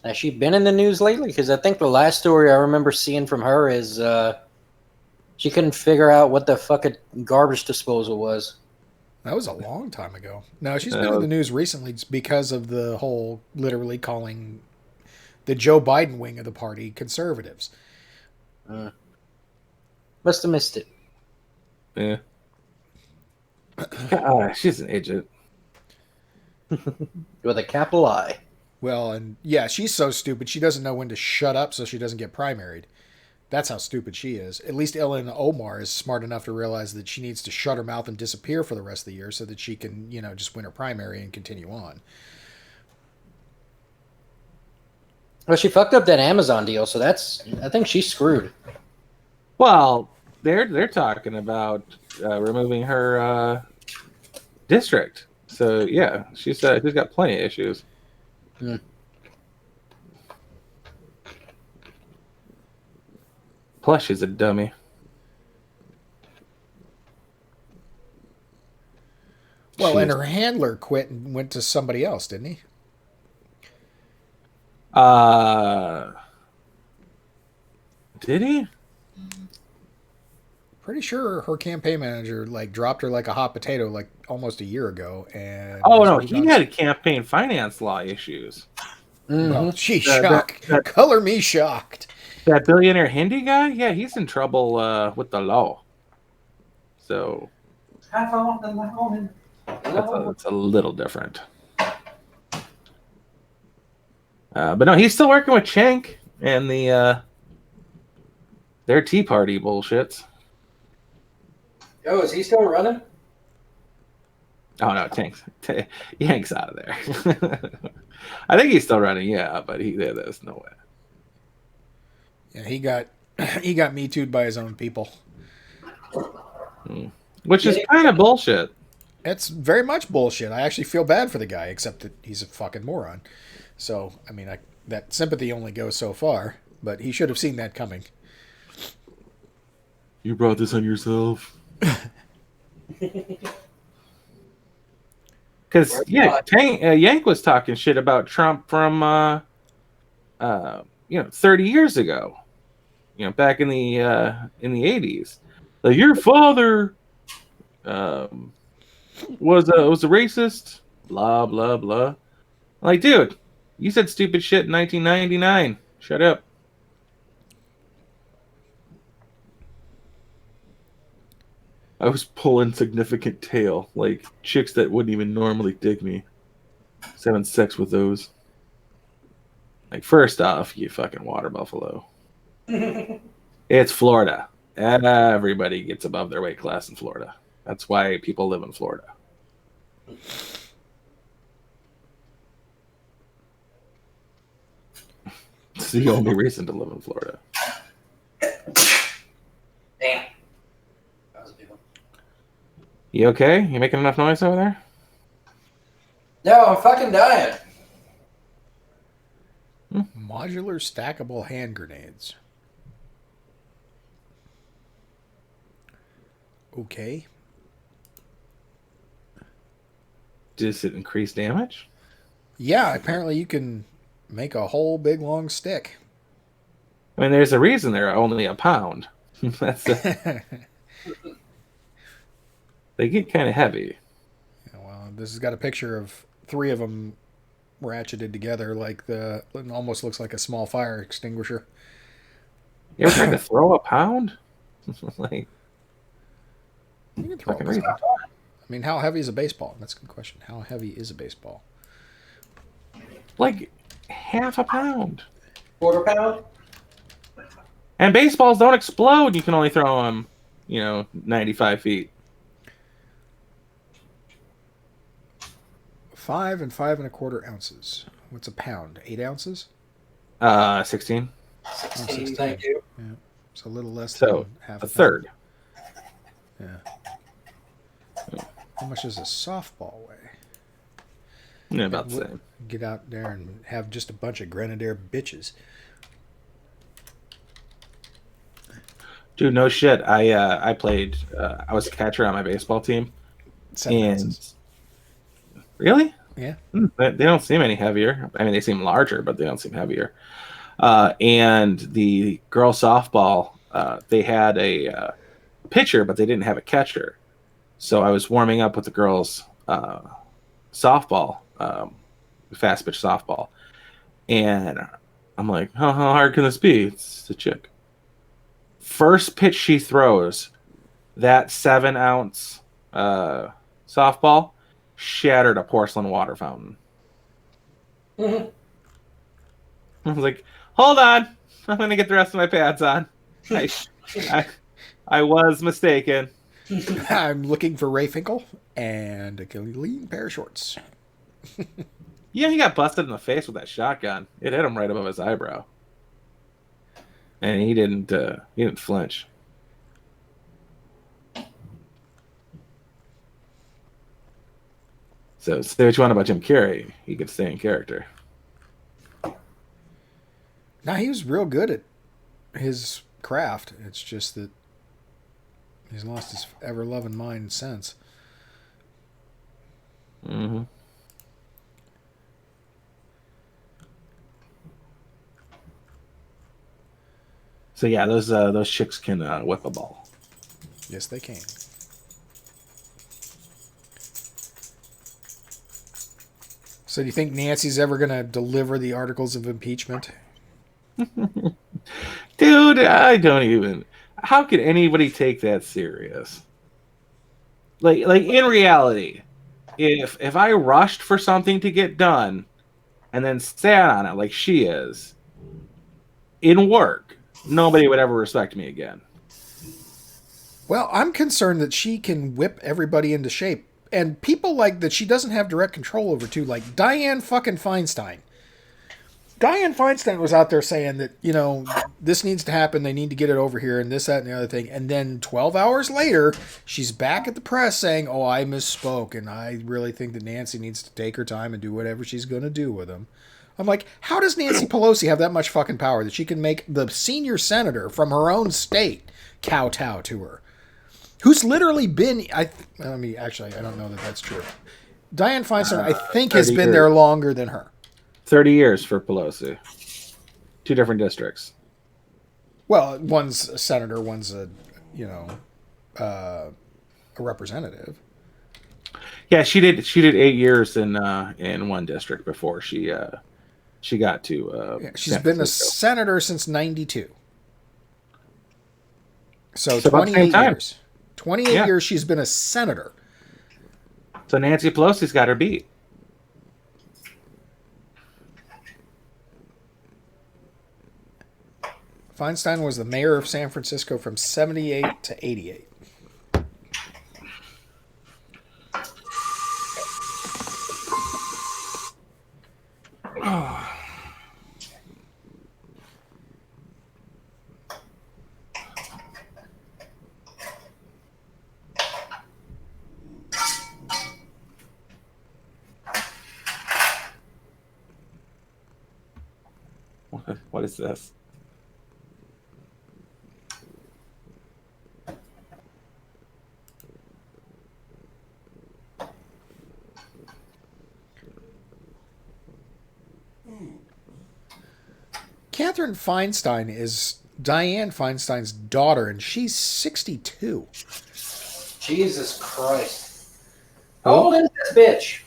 Has she been in the news lately? Because I think the last story I remember seeing from her is she couldn't figure out what the fucking garbage disposal was. That was a long time ago. No, she's been in the news recently because of the whole literally calling the Joe Biden wing of the party conservatives. Must have missed it. Yeah. She's an idiot. With a capital I. Well, and yeah, she's so stupid she doesn't know when to shut up so she doesn't get primaried. That's how stupid she is. At least Ellen Omar is smart enough to realize that she needs to shut her mouth and disappear for the rest of the year so that she can, just win her primary and continue on. Well, she fucked up that Amazon deal, so I think she's screwed. Well, they're talking about removing her district. So yeah, she's got plenty of issues. Plus, she's a dummy. Well, and her handler quit and went to somebody else, didn't he? Did he? Pretty sure her campaign manager dropped her like a hot potato almost a year ago. And oh no, he had campaign finance law issues. Well, she's shocked. Color me shocked. That billionaire Hindi guy, yeah, he's in trouble with the law. So that's a little different. But no, he's still working with Cenk and their Tea Party bullshits. Oh, is he still running? Oh no, Yank's out of there. I think he's still running, yeah, but there's no way. Yeah, he got Me Too'd by his own people. Which is kind of bullshit. It's very much bullshit. I actually feel bad for the guy, except that he's a fucking moron. So, I mean, that sympathy only goes so far, but he should have seen that coming. You brought this on yourself. Because Yank was talking shit about Trump from 30 years ago, back in the 80s. Like, your father was a racist, blah blah blah. Like, dude, you said stupid shit in 1999. Shut up. I was pulling significant tail, like chicks that wouldn't even normally dig me. I was having sex with those. Like, first off, you fucking water buffalo. It's Florida. Everybody gets above their weight class in Florida. That's why people live in Florida. It's the only reason to live in Florida. Damn. You okay? You making enough noise over there? No, I'm fucking dying. Modular stackable hand grenades. Okay. Does it increase damage? Yeah, apparently you can make a whole big long stick. I mean, there's a reason they're only a pound. They get kind of heavy. Yeah, well, this has got a picture of 3 of them ratcheted together it almost looks like a small fire extinguisher. You ever tried to throw a pound? Like, you can throw a baseball. I mean, how heavy is a baseball? That's a good question. How heavy is a baseball? Like half a pound. Quarter pound? And baseballs don't explode. You can only throw them, 95 feet. 5 and 5 1/4 ounces. What's a pound? 8 ounces? 16. 16, thank you. Yeah. It's a little less So than half a pound. third. Yeah. How much does a softball weigh? Yeah, about the same. Get out there and have just a bunch of Grenadier bitches. Dude, no shit. I played. I was a catcher on my baseball team. 7 And ounces. really, Yeah. they don't seem any heavier. I mean, they seem larger, but they don't seem heavier. And the girls softball, they had a pitcher, but they didn't have a catcher. So I was warming up with the girls softball, fast pitch softball, and I'm like, how hard can this be? It's a chick. First pitch she throws, that 7-ounce softball shattered a porcelain water fountain. I was like, hold on, I'm gonna get the rest of my pads on. I was mistaken. I'm looking for Ray Finkel and a clean pair of shorts. Yeah, he got busted in the face with that shotgun. It hit him right above his eyebrow, and he didn't flinch. So say what you want about Jim Carrey, he could stay in character. Now, he was real good at his craft. It's just that he's lost his ever-loving mind since. Mm-hmm. So yeah, those chicks can whip a ball. Yes, they can. So do you think Nancy's ever going to deliver the articles of impeachment? Dude, I don't even. How could anybody take that serious? Like in reality, if I rushed for something to get done and then sat on it like she is in work, nobody would ever respect me again. Well, I'm concerned that she can whip everybody into shape. And people like that she doesn't have direct control over, too, like Dianne fucking Feinstein. Dianne Feinstein was out there saying that, you know, this needs to happen, they need to get it over here, and this, that, and the other thing. And then 12 hours later, she's back at the press saying, oh, I misspoke, and I really think that Nancy needs to take her time and do whatever she's going to do with him. I'm like, how does Nancy Pelosi have that much fucking power that she can make the senior senator from her own state kowtow to her? Who's literally been, I mean, actually, I don't know that that's true. Dianne Feinstein, I think, has been there longer than her. 30 years for Pelosi. 2 different districts. Well, one's a senator, one's a, you know, a representative. Yeah, she did 8 years in one district before she got to. Yeah, she's been a senator since '92. So 28 years. 28 years she's been a senator. So Nancy Pelosi's got her beat. Feinstein was the mayor of San Francisco from 78 to 88. What is this? Catherine Feinstein is Dianne Feinstein's daughter, and she's 62. Jesus Christ. How old is this bitch?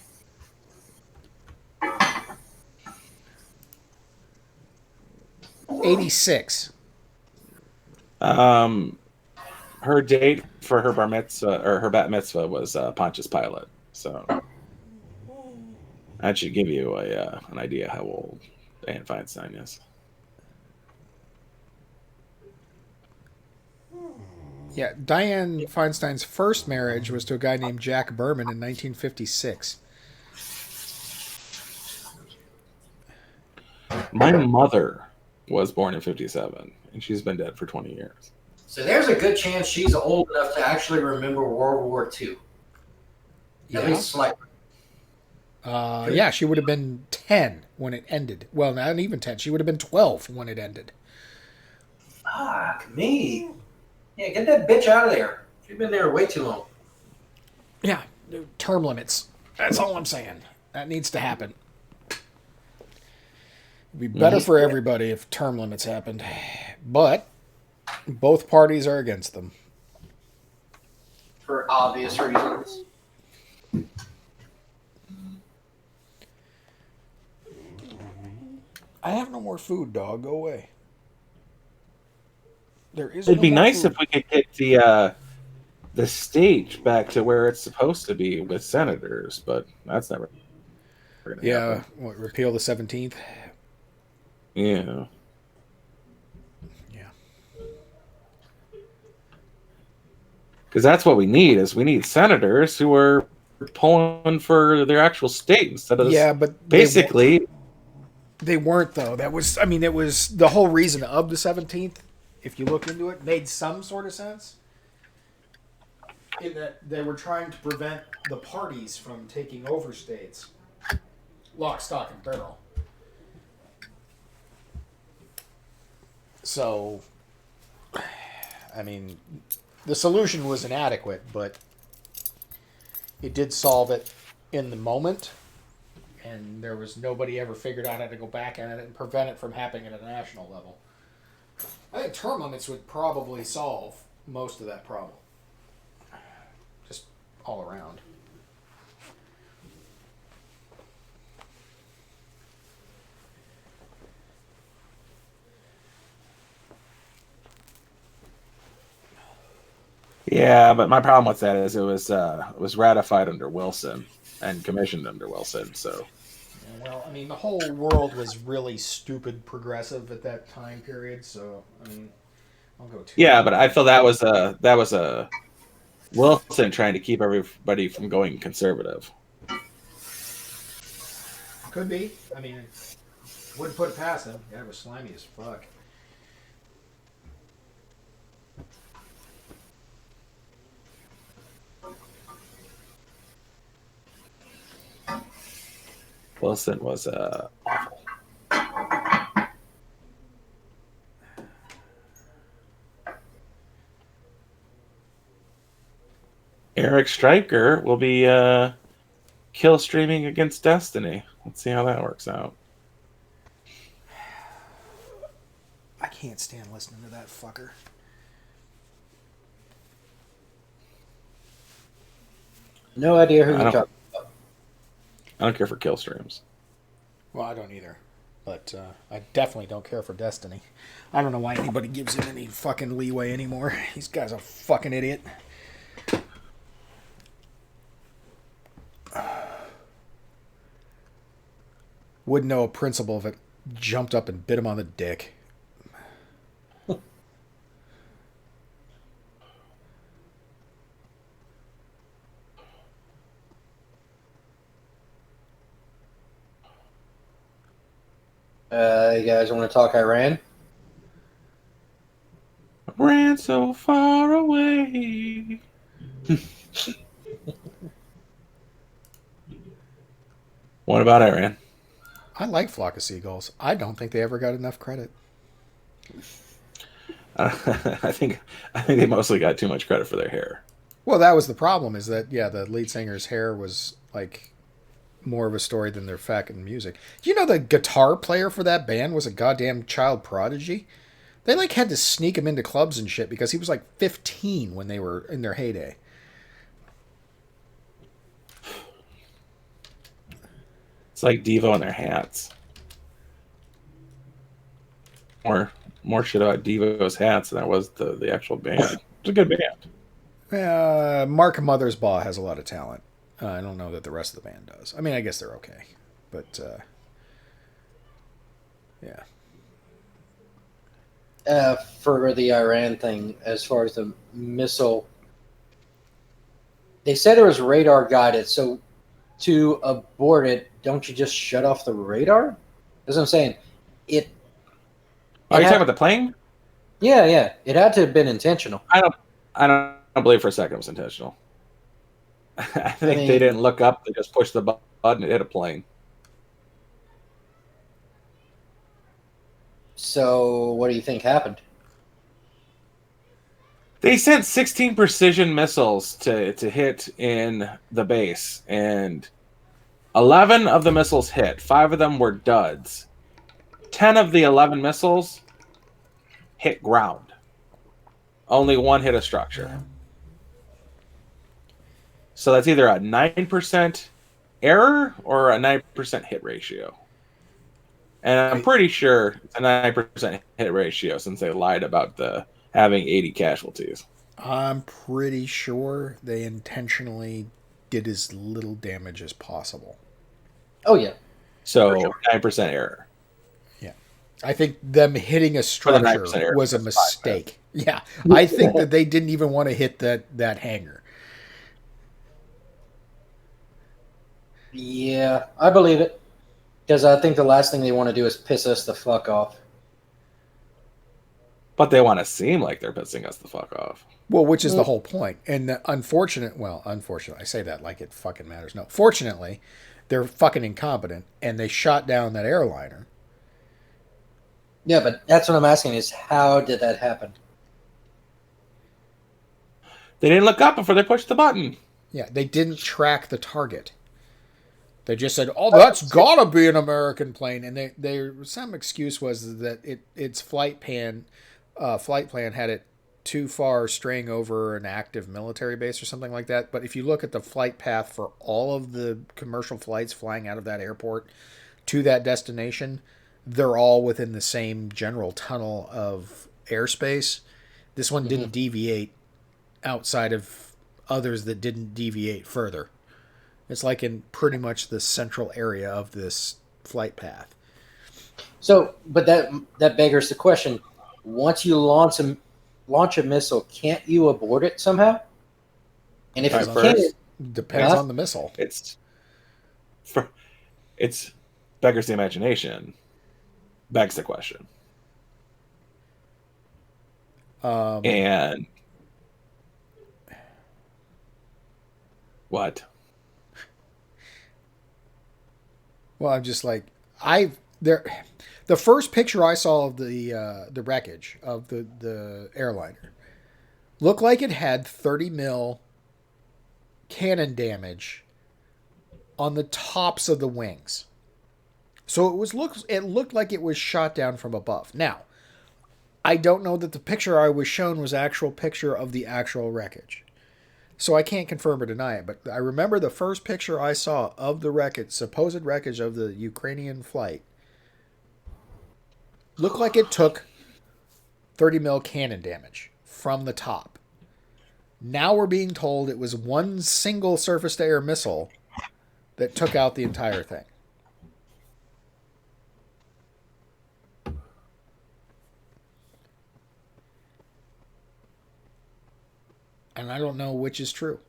86. Her date for her bar mitzvah or her bat mitzvah was Pontius Pilate. So that should give you an idea how old Dianne Feinstein is. Yeah, Dianne Feinstein's first marriage was to a guy named Jack Berman in 1956. My mother was born in 57, and she's been dead for 20 years. So there's a good chance she's old enough to actually remember World War II. At least slightly. Yeah, she would have been 10 when it ended. Well, not even 10. She would have been 12 when it ended. Fuck me. Yeah, get that bitch out of there. She's been there way too long. Yeah, term limits. That's all I'm saying. That needs to happen. It'd be better for everybody if term limits happened. But both parties are against them. For obvious reasons. I have no more food, dog. Go away. There is. It'd be nice if we could get the stage back to where it's supposed to be with senators, but that's never gonna happen. What, repeal the 17th? Yeah. Yeah. Because that's what we need, is we need senators who are pulling for their actual state instead of but basically they weren't though. That was, I mean, it was the whole reason of the 17th. If you look into it, made some sort of sense. In that they were trying to prevent the parties from taking over states. Lock, stock, and barrel. So, I mean, the solution was inadequate, but it did solve it in the moment. And there was nobody ever figured out how to go back at it and prevent it from happening at a national level. I think term limits would probably solve most of that problem. Just all around. Yeah, but my problem with that is it was ratified under Wilson and commissioned under Wilson, so. Well, I mean, the whole world was really stupid progressive at that time period, so, I mean, I'll go to. Yeah, but I feel that was a Wilson trying to keep everybody from going conservative. Could be. I mean, wouldn't put it past him. Yeah, it was slimy as fuck. Wilson was awful. Eric Stryker will be kill streaming against Destiny. Let's see how that works out. I can't stand listening to that fucker. No idea who you're talking about. I don't care for kill streams. Well, I don't either. But I definitely don't care for Destiny. I don't know why anybody gives him any fucking leeway anymore. This guy's a fucking idiot. Wouldn't know a principal if it jumped up and bit him on the dick. You guys want to talk Iran? Ran so far away. What about Iran? I like Flock of Seagulls. I don't think they ever got enough credit. I think they mostly got too much credit for their hair. Well, that was the problem. Is that the lead singer's hair was like more of a story than their fucking music. You know, the guitar player for that band was a goddamn child prodigy. They like had to sneak him into clubs and shit because he was like 15 when they were in their heyday. It's like Devo and their hats. More shit about Devo's hats than that was the actual band. It's a good band. Mark Mothersbaugh has a lot of talent. I don't know that the rest of the band does. I mean, I guess they're okay. But, yeah. For the Iran thing, as far as the missile, they said it was radar guided. So to abort it, don't you just shut off the radar? That's what I'm saying. Are you talking about the plane? Yeah. It had to have been intentional. I don't believe for a second it was intentional. I think they didn't look up. They just pushed the button and it hit a plane. So what do you think happened? They sent 16 precision missiles to hit in the base, and 11 of the missiles hit. 5 of them were duds. 10 of the 11 missiles hit ground. Only 1 hit a structure. So that's either a 9% error or a 9% hit ratio. And I'm pretty sure it's a 9% hit ratio since they lied about having 80 casualties. I'm pretty sure they intentionally did as little damage as possible. Oh, yeah. So 9% error. Yeah. I think them hitting a structure was a mistake. Yeah. I think that they didn't even want to hit that hangar. Yeah, I believe it. Because I think the last thing they want to do is piss us the fuck off. But they want to seem like they're pissing us the fuck off. Well, which is the whole point. And unfortunately, I say that like it fucking matters. No, fortunately, they're fucking incompetent and they shot down that airliner. Yeah, but that's what I'm asking is how did that happen? They didn't look up before they pushed the button. Yeah, they didn't track the target. They just said, "Oh, that's gotta be an American plane," and some excuse was that its flight plan had it too far straying over an active military base or something like that. But if you look at the flight path for all of the commercial flights flying out of that airport to that destination, they're all within the same general tunnel of airspace. This one didn't deviate outside of others that didn't deviate further. It's like in pretty much the central area of this flight path. So, but that beggars the question: once you launch a missile, can't you abort it somehow? And if you can't, depends on the missile. It's beggars the imagination. Begs the question. And what? Well, I'm just like the first picture I saw of the wreckage of the airliner looked like it had 30 mil cannon damage on the tops of the wings. So it looked like it was shot down from above. Now, I don't know that the picture I was shown was actual picture of the actual wreckage. So I can't confirm or deny it, but I remember the first picture I saw of the wreckage, supposed wreckage of the Ukrainian flight, looked like it took 30 mil cannon damage from the top. Now we're being told it was one single surface-to-air missile that took out the entire thing. And I don't know which is true.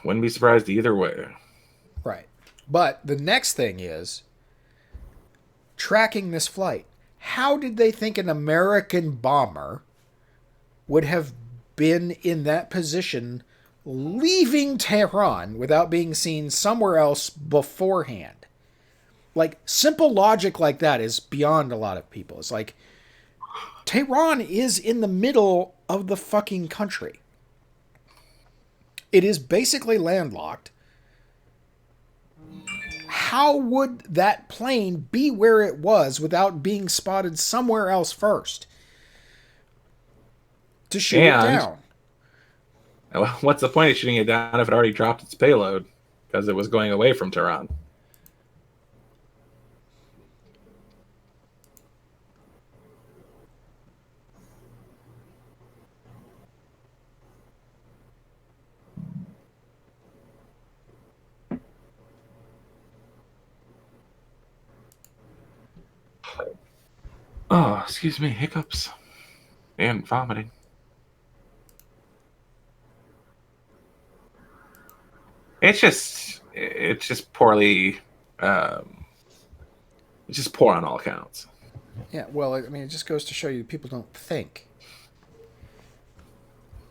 Wouldn't be surprised either way. Right. But the next thing is tracking this flight. How did they think an American bomber would have been in that position leaving Tehran without being seen somewhere else beforehand? Like, simple logic like that is beyond a lot of people. It's like, Tehran is in the middle of the fucking country. It is basically landlocked. How would that plane be where it was without being spotted somewhere else first to shoot it down? What's the point of shooting it down if it already dropped its payload because it was going away from Tehran? Oh, excuse me, hiccups and vomiting. it's just poorly. It's just poor on all accounts. Yeah, well, I mean, it just goes to show you people don't think.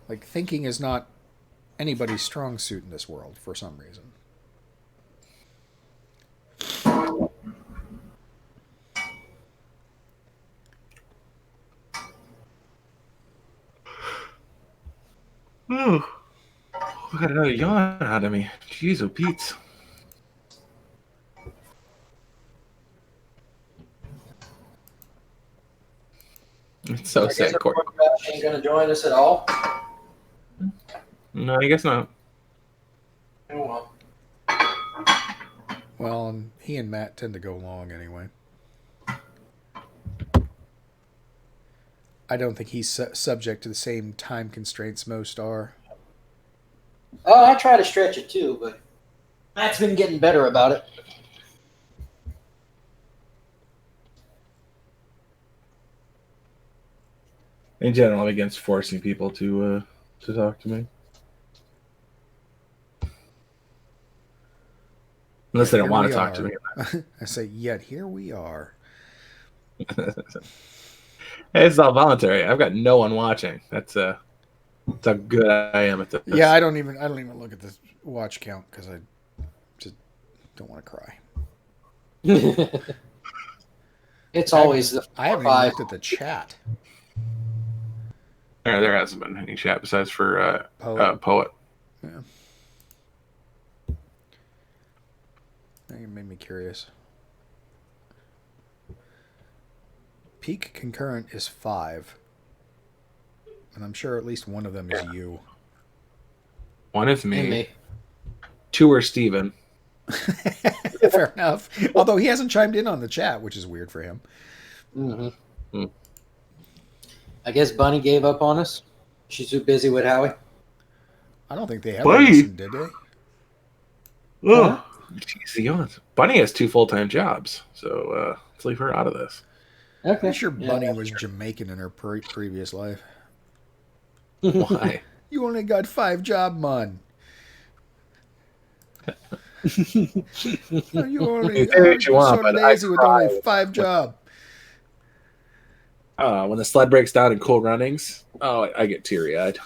Like, thinking is not anybody's strong suit in this world for some reason. Ooh, I got another yawn out of me. Jeez, oh Pete. It's so sad, Court. Ain't gonna join us at all. No, I guess not. Oh, well. Well, and he and Matt tend to go long anyway. I don't think he's subject to the same time constraints most are. Oh, I try to stretch it too, but Matt's been getting better about it. In general, I'm against forcing people to talk to me. Unless they don't want to talk to me. I say, yet here we are. It's all voluntary. I've got no one watching. That's how good I am at this. Yeah, I don't even look at the watch count because I just don't want to cry. It's always the I haven't even looked at the chat. There hasn't been any chat besides for Poet. Yeah. It made me curious. Peak concurrent is 5. And I'm sure at least one of them is you. One is me. And me. 2 are Steven. Fair enough. Although he hasn't chimed in on the chat, which is weird for him. Mm-hmm. I guess Bunny gave up on us. She's too busy with Howie. I don't think they have Bunny. listened, did they? Oh, jeez, Bunny has 2 full-time jobs, so let's leave her out of this. Okay. I'm sure Bunny was Jamaican in her previous life. Why? You only got 5 job, man. You only so lazy with only 5 job. When the sled breaks down in Cool Runnings, I get teary-eyed.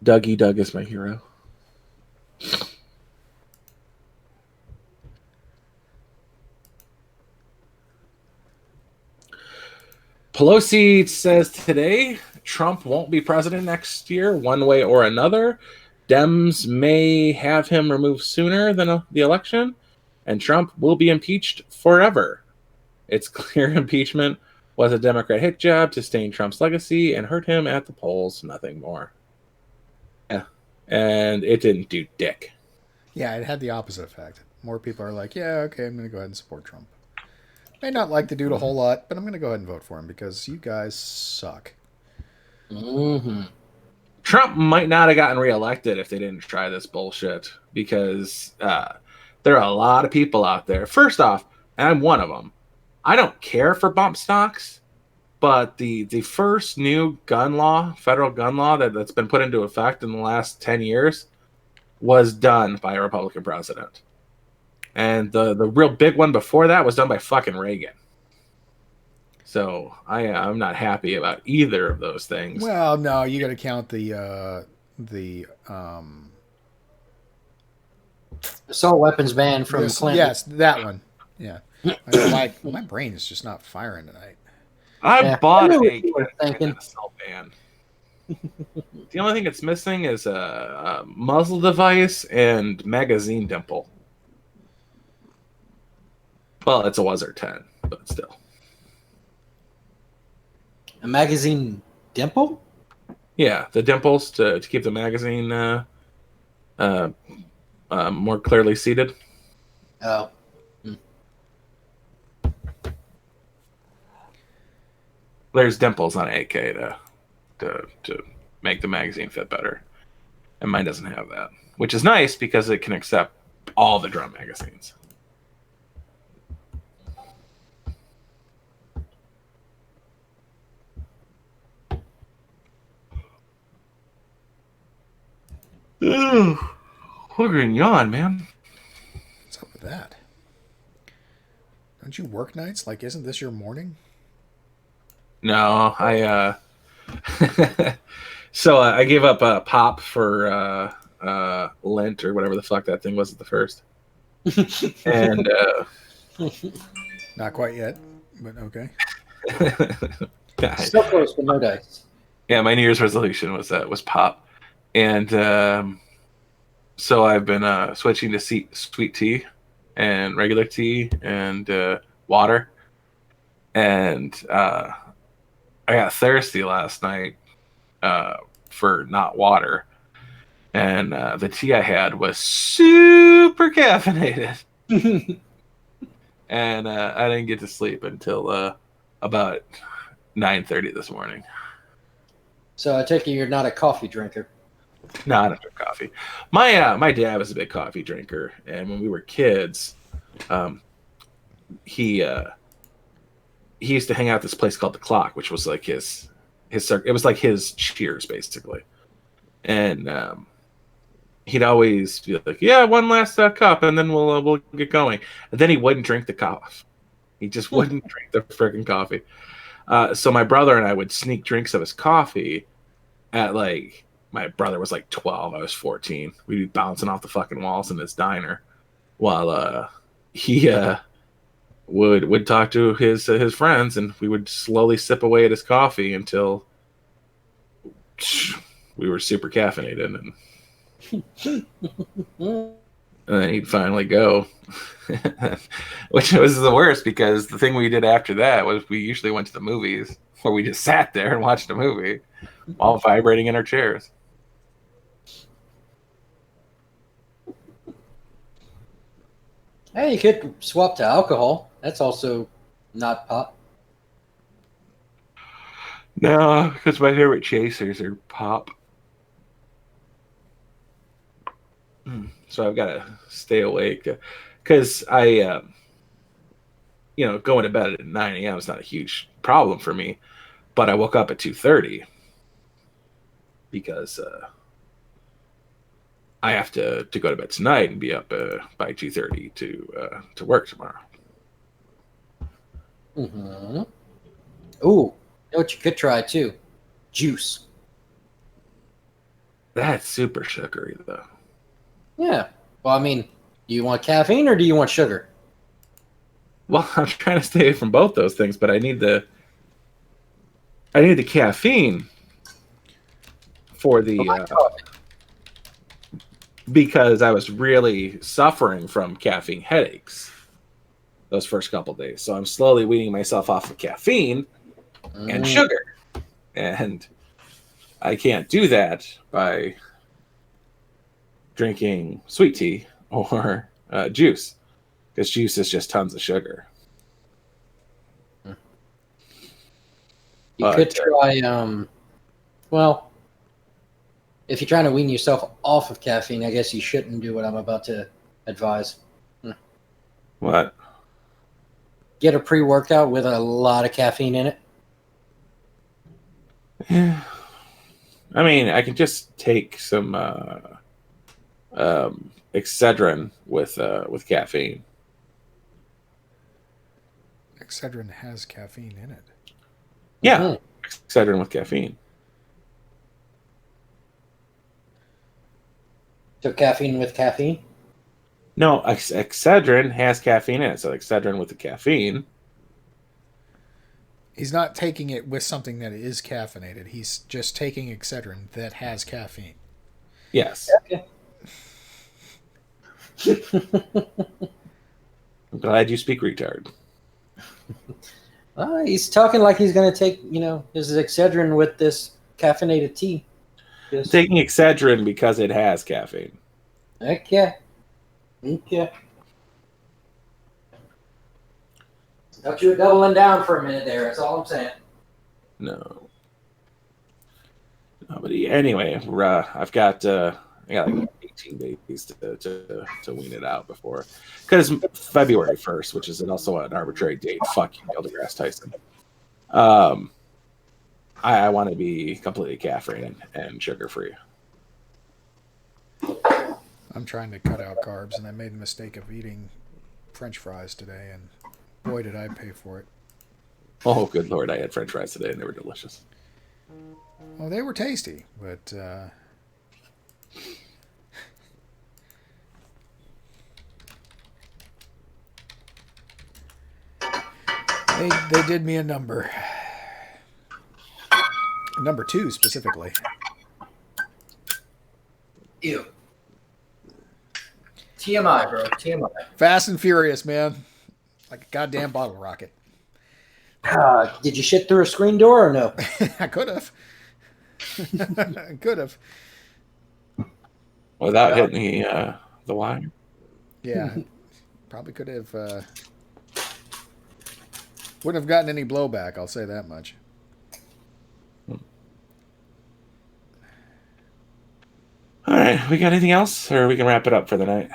Dougie Doug is my hero. Pelosi says today Trump won't be president next year, one way or another. Dems may have him removed sooner than the election, and Trump will be impeached forever. It's clear impeachment was a Democrat hit job to stain Trump's legacy and hurt him at the polls, nothing more. Yeah, and it didn't do dick. Yeah, it had the opposite effect. More people are like, yeah, okay, I'm going to go ahead and support Trump. May not like the dude a whole lot, but I'm going to go ahead and vote for him because you guys suck. Mm-hmm. Trump might not have gotten reelected if they didn't try this bullshit because there are a lot of people out there. First off, and I'm one of them, I don't care for bump stocks, but the first new gun law, federal gun law that's been put into effect in the last 10 years was done by a Republican president. And the real big one before that was done by fucking Reagan. So I'm not happy about either of those things. Well, no, you got to count the assault weapons ban from Clinton. Yes, that one. Yeah, my brain is just not firing tonight. I bought a assault ban. The only thing it's missing is a muzzle device and magazine dimple. Well, it's a Wazzer 10, but still. A magazine dimple? Yeah, the dimples to keep the magazine more clearly seated. Oh. There's dimples on AK to make the magazine fit better. And mine doesn't have that, which is nice because it can accept all the drum magazines. Ugh, hungry and yawn, man. What's up with that? Don't you work nights? Like, isn't this your morning? No, so I gave up pop for Lent or whatever the fuck that thing was at the first, and Not quite yet, but okay. So close, but no dice. yeah, my New Year's resolution was pop, and so I've been switching to sweet tea and regular tea and water, and I got thirsty last night for not water, and the tea I had was super caffeinated, and I didn't get to sleep until about 9:30 this morning. So I take it you're not a coffee drinker. No, I don't drink coffee. My dad was a big coffee drinker, and when we were kids, he used to hang out at this place called the Clock, which was like his it was like his Cheers basically, and he'd always be like, "Yeah, one last cup, and then we'll get going." And then he wouldn't drink the coffee. He just wouldn't drink the freaking coffee. So my brother and I would sneak drinks of his coffee at like my brother was like 12, I was 14. We'd be bouncing off the fucking walls in his diner while he would talk to his friends, and we would slowly sip away at his coffee until we were super caffeinated, and then he'd finally go. Which was the worst, because the thing we did after that was we usually went to the movies, where we just sat there and watched a movie while vibrating in our chairs. Hey, you could swap to alcohol. That's also not pop. No, because my favorite chasers are pop. So I've got to stay awake, because I, going to bed at 9 a.m. is not a huge problem for me, but I woke up at 2:30 because I have to go to bed tonight and be up by 2:30 to work tomorrow. Mm-hmm. Ooh, you know what you could try too? Juice. That's super sugary, though. Yeah. Well, I mean, do you want caffeine or do you want sugar? Well, I'm trying to stay away from both those things, but I need the caffeine for the because I was really suffering from caffeine headaches those first couple days. So I'm slowly weaning myself off of caffeine and sugar, and I can't do that by drinking sweet tea or juice, because juice is just tons of sugar. You could try, well, if you're trying to wean yourself off of caffeine, I guess you shouldn't do what I'm about to advise. What? Get a pre-workout with a lot of caffeine in it. Yeah. I mean, I can just take some Excedrin with caffeine. Excedrin has caffeine in it. Yeah, Excedrin with caffeine. So caffeine with caffeine? No, Excedrin has caffeine in it, so Excedrin with the caffeine. He's not taking it with something that is caffeinated. He's just taking Excedrin that has caffeine. Yes. Okay. I'm glad you speak retard. He's talking like he's going to take, his Excedrin with this caffeinated tea. Just taking Excedrin because it has caffeine. Okay. Don't you doubling down for a minute there. That's all I'm saying. No, but anyway, I've got like 18 days to wean it out before, because February 1st, which is also an arbitrary date. Fuck you, Neil deGrasse Tyson. I want to be completely caffeine and sugar free. I'm trying to cut out carbs, and I made the mistake of eating French fries today, and boy, did I pay for it. Oh, good Lord. I had French fries today, and they were delicious. Well, they were tasty, but they did me a number. Number 2 specifically. Ew. TMI, bro. TMI. Fast and Furious, man. Like a goddamn bottle rocket. Did you shit through a screen door or no? I could have. I could have. Without hitting the wire. Yeah. Probably could have. Wouldn't have gotten any blowback, I'll say that much. All right. We got anything else? Or we can wrap it up for the night?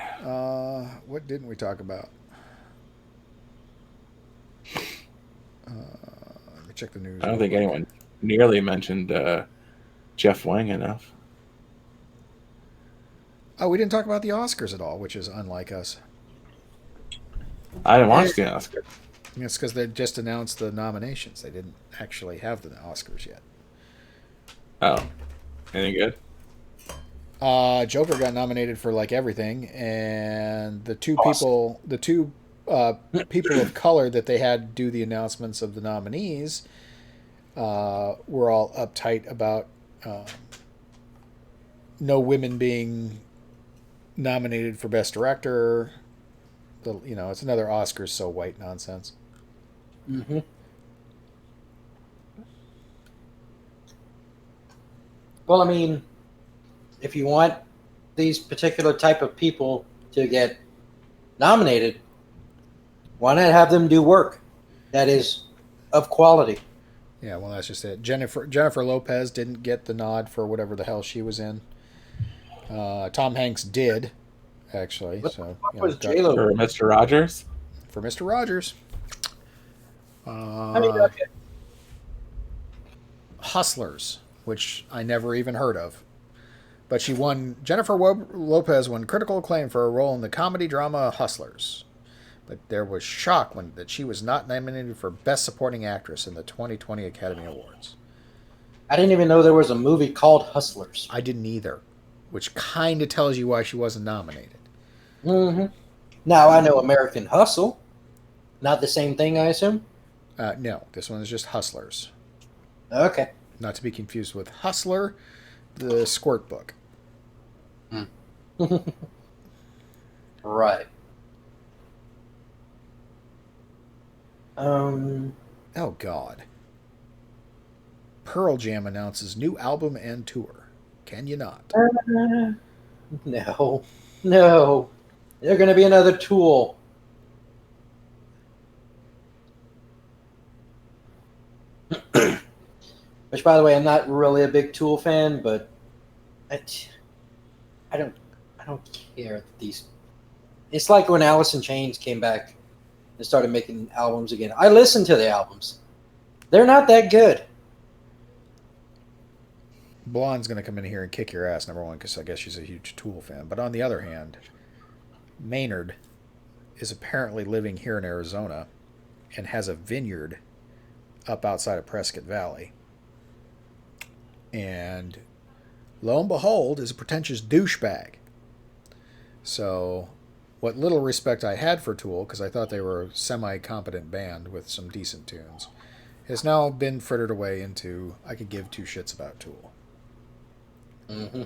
What didn't we talk about? Let me check the news. I don't think anyone nearly mentioned Jeff Wang enough. Oh, we didn't talk about the Oscars at all, which is unlike us. I didn't watch the Oscars. It's because they just announced the nominations. They didn't actually have the Oscars yet. Oh. Anything good? Joker got nominated for like everything, and the two people of color that they had do the announcements of the nominees were all uptight about no women being nominated for Best Director. It's another Oscars so white nonsense. Mm-hmm. Well, I mean, if you want these particular type of people to get nominated, why not have them do work that is of quality? Yeah, well, that's just it. Jennifer Lopez didn't get the nod for whatever the hell she was in. Tom Hanks did, actually. What so was J-Lo? For Mr. Rogers? For Mr. Rogers. Okay. Hustlers, which I never even heard of. But she won. Jennifer Lopez won critical acclaim for her role in the comedy drama Hustlers. But there was shock that she was not nominated for Best Supporting Actress in the 2020 Academy Awards. I didn't even know there was a movie called Hustlers. I didn't either, which kind of tells you why she wasn't nominated. Mm-hmm. Now I know American Hustle. Not the same thing, I assume? No, this one is just Hustlers. Okay. Not to be confused with Hustler, the squirt book. Right. Oh, God. Pearl Jam announces new album and tour. Can you not? No. They're going to be another Tool. Which, by the way, I'm not really a big Tool fan, but I don't care that these. It's like when Alice in Chains came back and started making albums again. I listened to the albums. They're not that good. Blonde's going to come in here and kick your ass, number one, because I guess she's a huge Tool fan. But on the other hand, Maynard is apparently living here in Arizona and has a vineyard up outside of Prescott Valley. And lo and behold, is a pretentious douchebag. So, what little respect I had for Tool, because I thought they were a semi-competent band with some decent tunes, has now been frittered away into I could give two shits about Tool. Mm-hmm.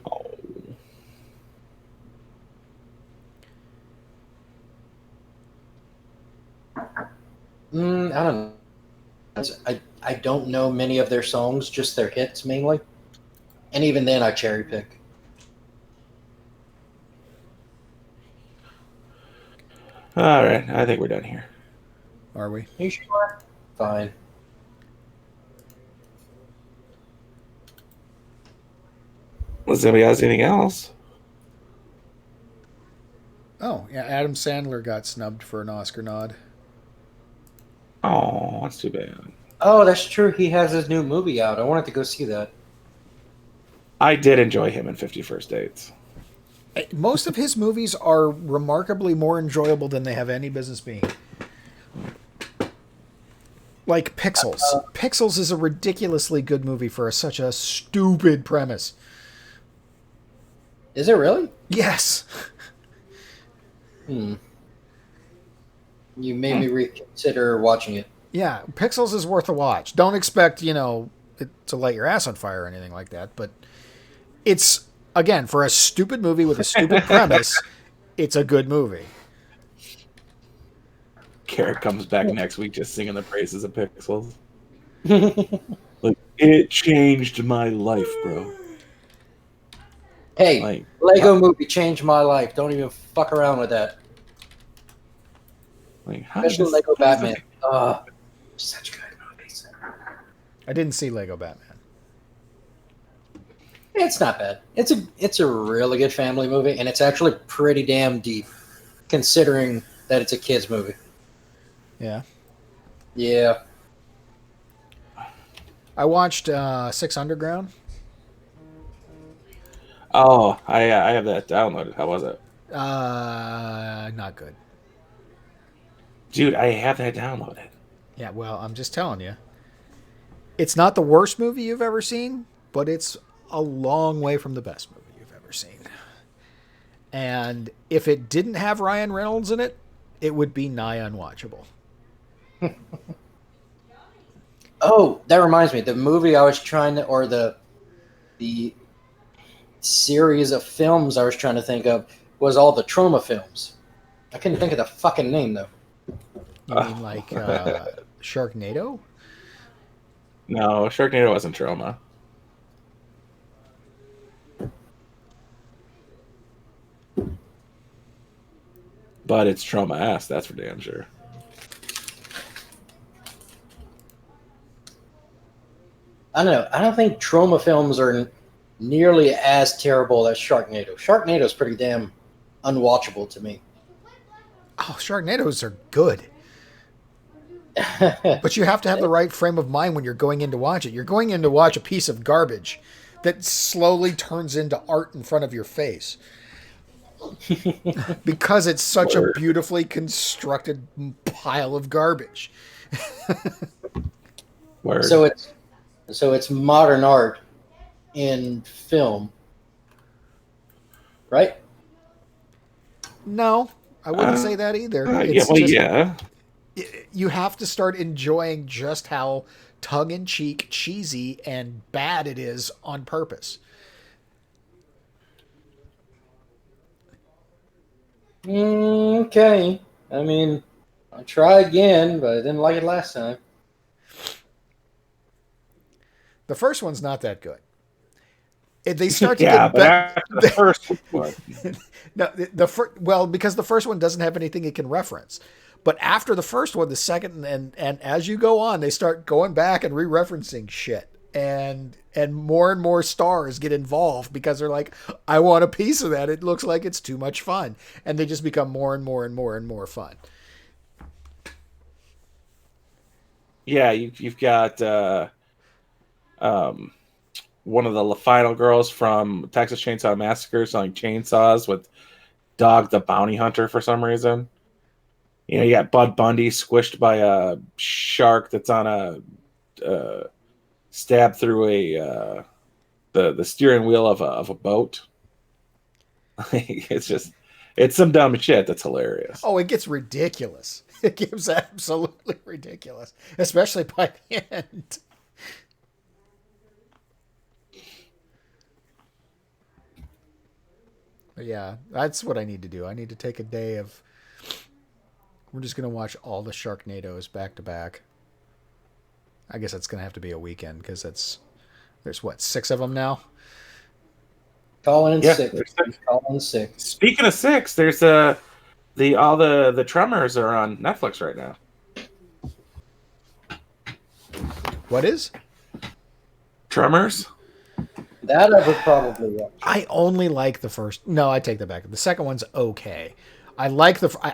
I don't know. I don't know many of their songs, just their hits mainly. And even then, I cherry pick. All right. I think we're done here. Are we? You sure? Fine. Unless anybody has anything else. Oh, yeah, Adam Sandler got snubbed for an Oscar nod. Oh, that's too bad. Oh, that's true. He has his new movie out. I wanted to go see that. I did enjoy him in 50 First Dates. Most of his movies are remarkably more enjoyable than they have any business being. Like Pixels. Pixels is a ridiculously good movie for such a stupid premise. Is it really? Yes. You made me reconsider watching it. Yeah, Pixels is worth a watch. Don't expect, it to light your ass on fire or anything like that, but it's, again, for a stupid movie with a stupid premise, it's a good movie. Carrot comes back next week just singing the praises of Pixels. Like, it changed my life, bro. Hey, Like, Lego movie changed my life. Don't even fuck around with that. like how Especially Lego Batman. Such good movies. I didn't see Lego Batman. It's not bad. It's a really good family movie, and it's actually pretty damn deep, considering that it's a kids movie. Yeah. Yeah. I watched Six Underground. Oh, I have that downloaded. How was it? Not good. Dude, I have that downloaded. Yeah, well, I'm just telling you. It's not the worst movie you've ever seen, but it's a long way from the best movie you've ever seen. And if it didn't have Ryan Reynolds in it, it would be nigh unwatchable. Oh, that reminds me. The movie I was trying to, or the series of films I was trying to think of was all the Trauma films. I couldn't think of the fucking name, though. You mean like Sharknado? No, Sharknado wasn't Trauma. But it's Trauma-ass, that's for damn sure. I don't know. I don't think Trauma films are nearly as terrible as Sharknado. Sharknado is pretty damn unwatchable to me. Oh, Sharknadoes are good. But you have to have the right frame of mind when you're going in to watch it. You're going in to watch a piece of garbage that slowly turns into art in front of your face. Because it's such a beautifully constructed pile of garbage. Word. So it's modern art in film, right? No, I wouldn't say that either. Yeah. You have to start enjoying just how tongue-in-cheek, cheesy, and bad it is on purpose. Okay. I mean, I'll try again, but I didn't like it last time. The first one's not that good. They start to Yeah, get but after the first one. No, because the first one doesn't have anything it can reference. But after the first one, the second, and as you go on, they start going back and re-referencing shit. And more stars get involved because they're like, I want a piece of that. It looks like it's too much fun. And they just become more and more and more and more fun. Yeah, you've got one of the final girls from Texas Chainsaw Massacre selling chainsaws with Dog the Bounty Hunter for some reason. You know, you got Bud Bundy squished by a shark that's on a stab through the steering wheel of a boat. It's some dumb shit that's hilarious. Oh, it gets ridiculous. It gets absolutely ridiculous, especially by the end. But yeah, that's what I need to do. I need to take a day of. We're just going to watch all the Sharknadoes back to back. I guess that's going to have to be a weekend because there's what, 6 of them now? Calling in Yeah, sick. Calling in sick. Speaking of 6, there's all the Tremors are on Netflix right now. What is? Tremors? That I would probably watch. I only like the first. No, I take that back. The second one's okay. I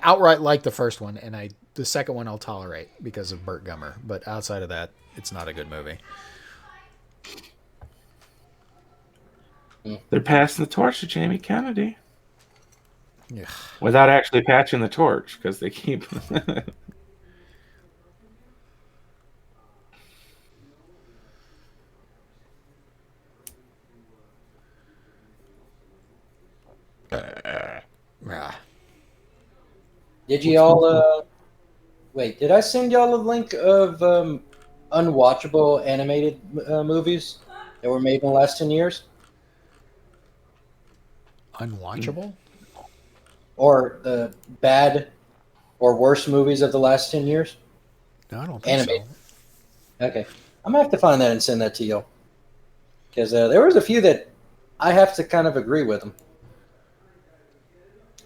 outright like the first one, and the second one I'll tolerate because of Burt Gummer. But outside of that, it's not a good movie. They're passing the torch to Jamie Kennedy. Yeah. Without actually patching the torch, because they keep. Yeah. Did you all? Wait, did I send y'all a link of unwatchable animated movies that were made in the last 10 years, Unwatchable? or the bad or worst movies of the last 10 years? No, I don't think Animated. so. Okay, I'm gonna have to find that and send that to y'all, because there was a few that I have to kind of agree with them,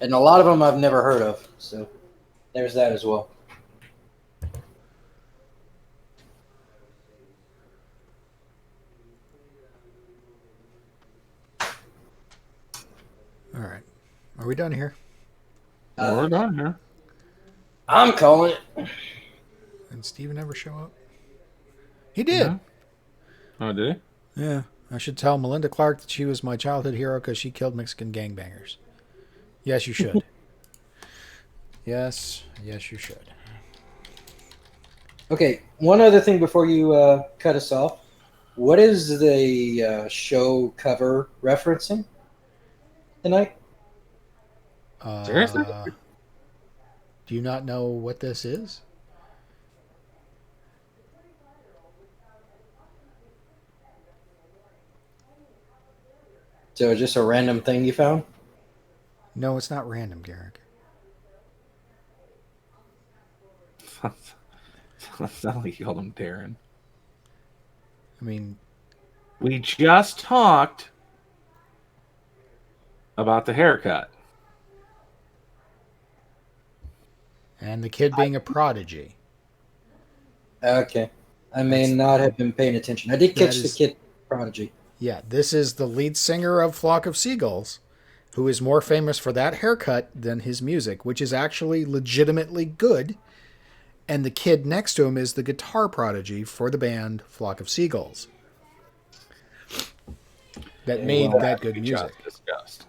and a lot of them I've never heard of. So there's that as well. All right. Are we done here? We're done here. I'm calling it. Did Steven ever show up? He did. No? Oh, did he? Yeah. I should tell Melinda Clark that she was my childhood hero because she killed Mexican gangbangers. Yes, you should. Yes, you should. Okay, one other thing before you cut us off. What is the show cover referencing tonight? Seriously? Do you not know what this is? So it's just a random thing you found? No, it's not random, Garrick. Sounds like you called him Darren. I mean, We just talked about the haircut. and the kid being a prodigy. Okay. I may not have been paying attention. I did catch the kid prodigy. Yeah, this is the lead singer of Flock of Seagulls, who is more famous for that haircut than his music, which is actually legitimately good. And the kid next to him is the guitar prodigy for the band Flock of Seagulls that made that good music. Discussed.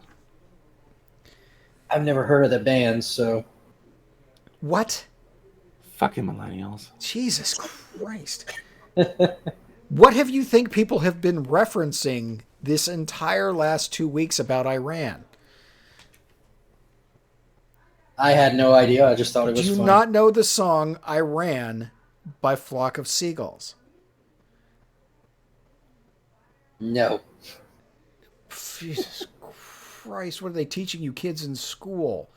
I've never heard of the band, so What? Fucking millennials. Jesus Christ. What have you think people have been referencing this entire last 2 weeks about Iran? I had no idea. I just thought it was Do you fun. not know the song Iran by Flock of Seagulls? No. Jesus Christ, what are they teaching you kids in school?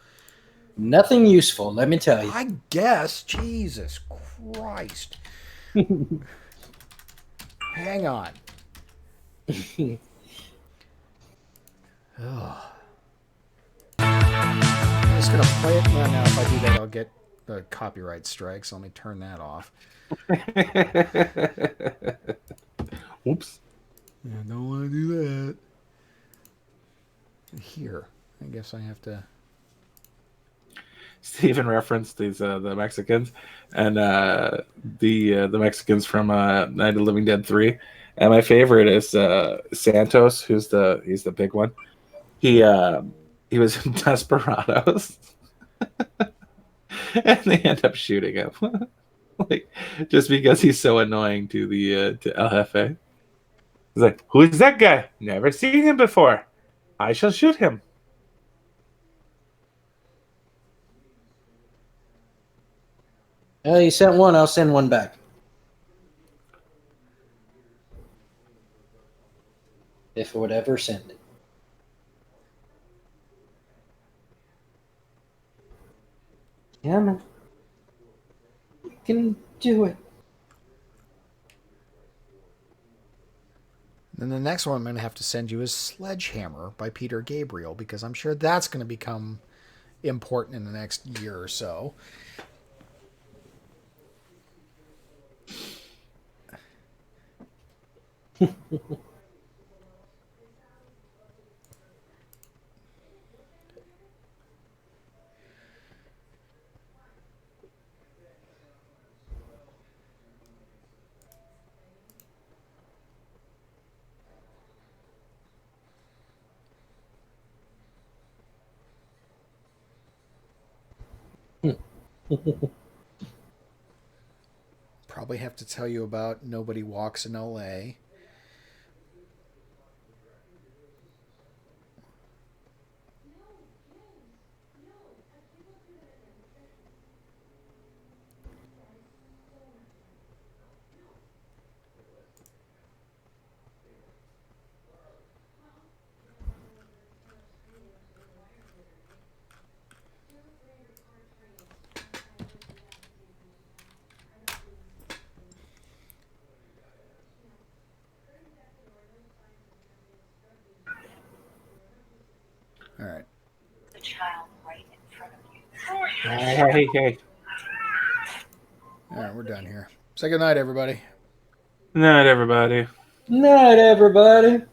Nothing useful, let me tell you. I guess. Jesus Christ. Hang on. I'm just going to play it. Well, now, if I do that, I'll get the copyright strike, so let me turn that off. Oops. I don't want to do that. Here. I guess I have to... Steven referenced these the Mexicans and the Mexicans from Night of the Living Dead 3. And my favorite is Santos, he's the big one. He was in Desperados. And they end up shooting him. Like, just because he's so annoying to the to El Jefe. He's like, "Who is that guy? Never seen him before. I shall shoot him." You sent one, I'll send one back. If it would ever send it. Yeah, man. You can do it. Then the next one I'm going to have to send you is Sledgehammer by Peter Gabriel, because I'm sure that's going to become important in the next year or so. Probably have to tell you about Nobody Walks in L.A. All right. The child right in front of you. Hey. All right, we're done here. Say good night, everybody. Night, everybody. Night, everybody.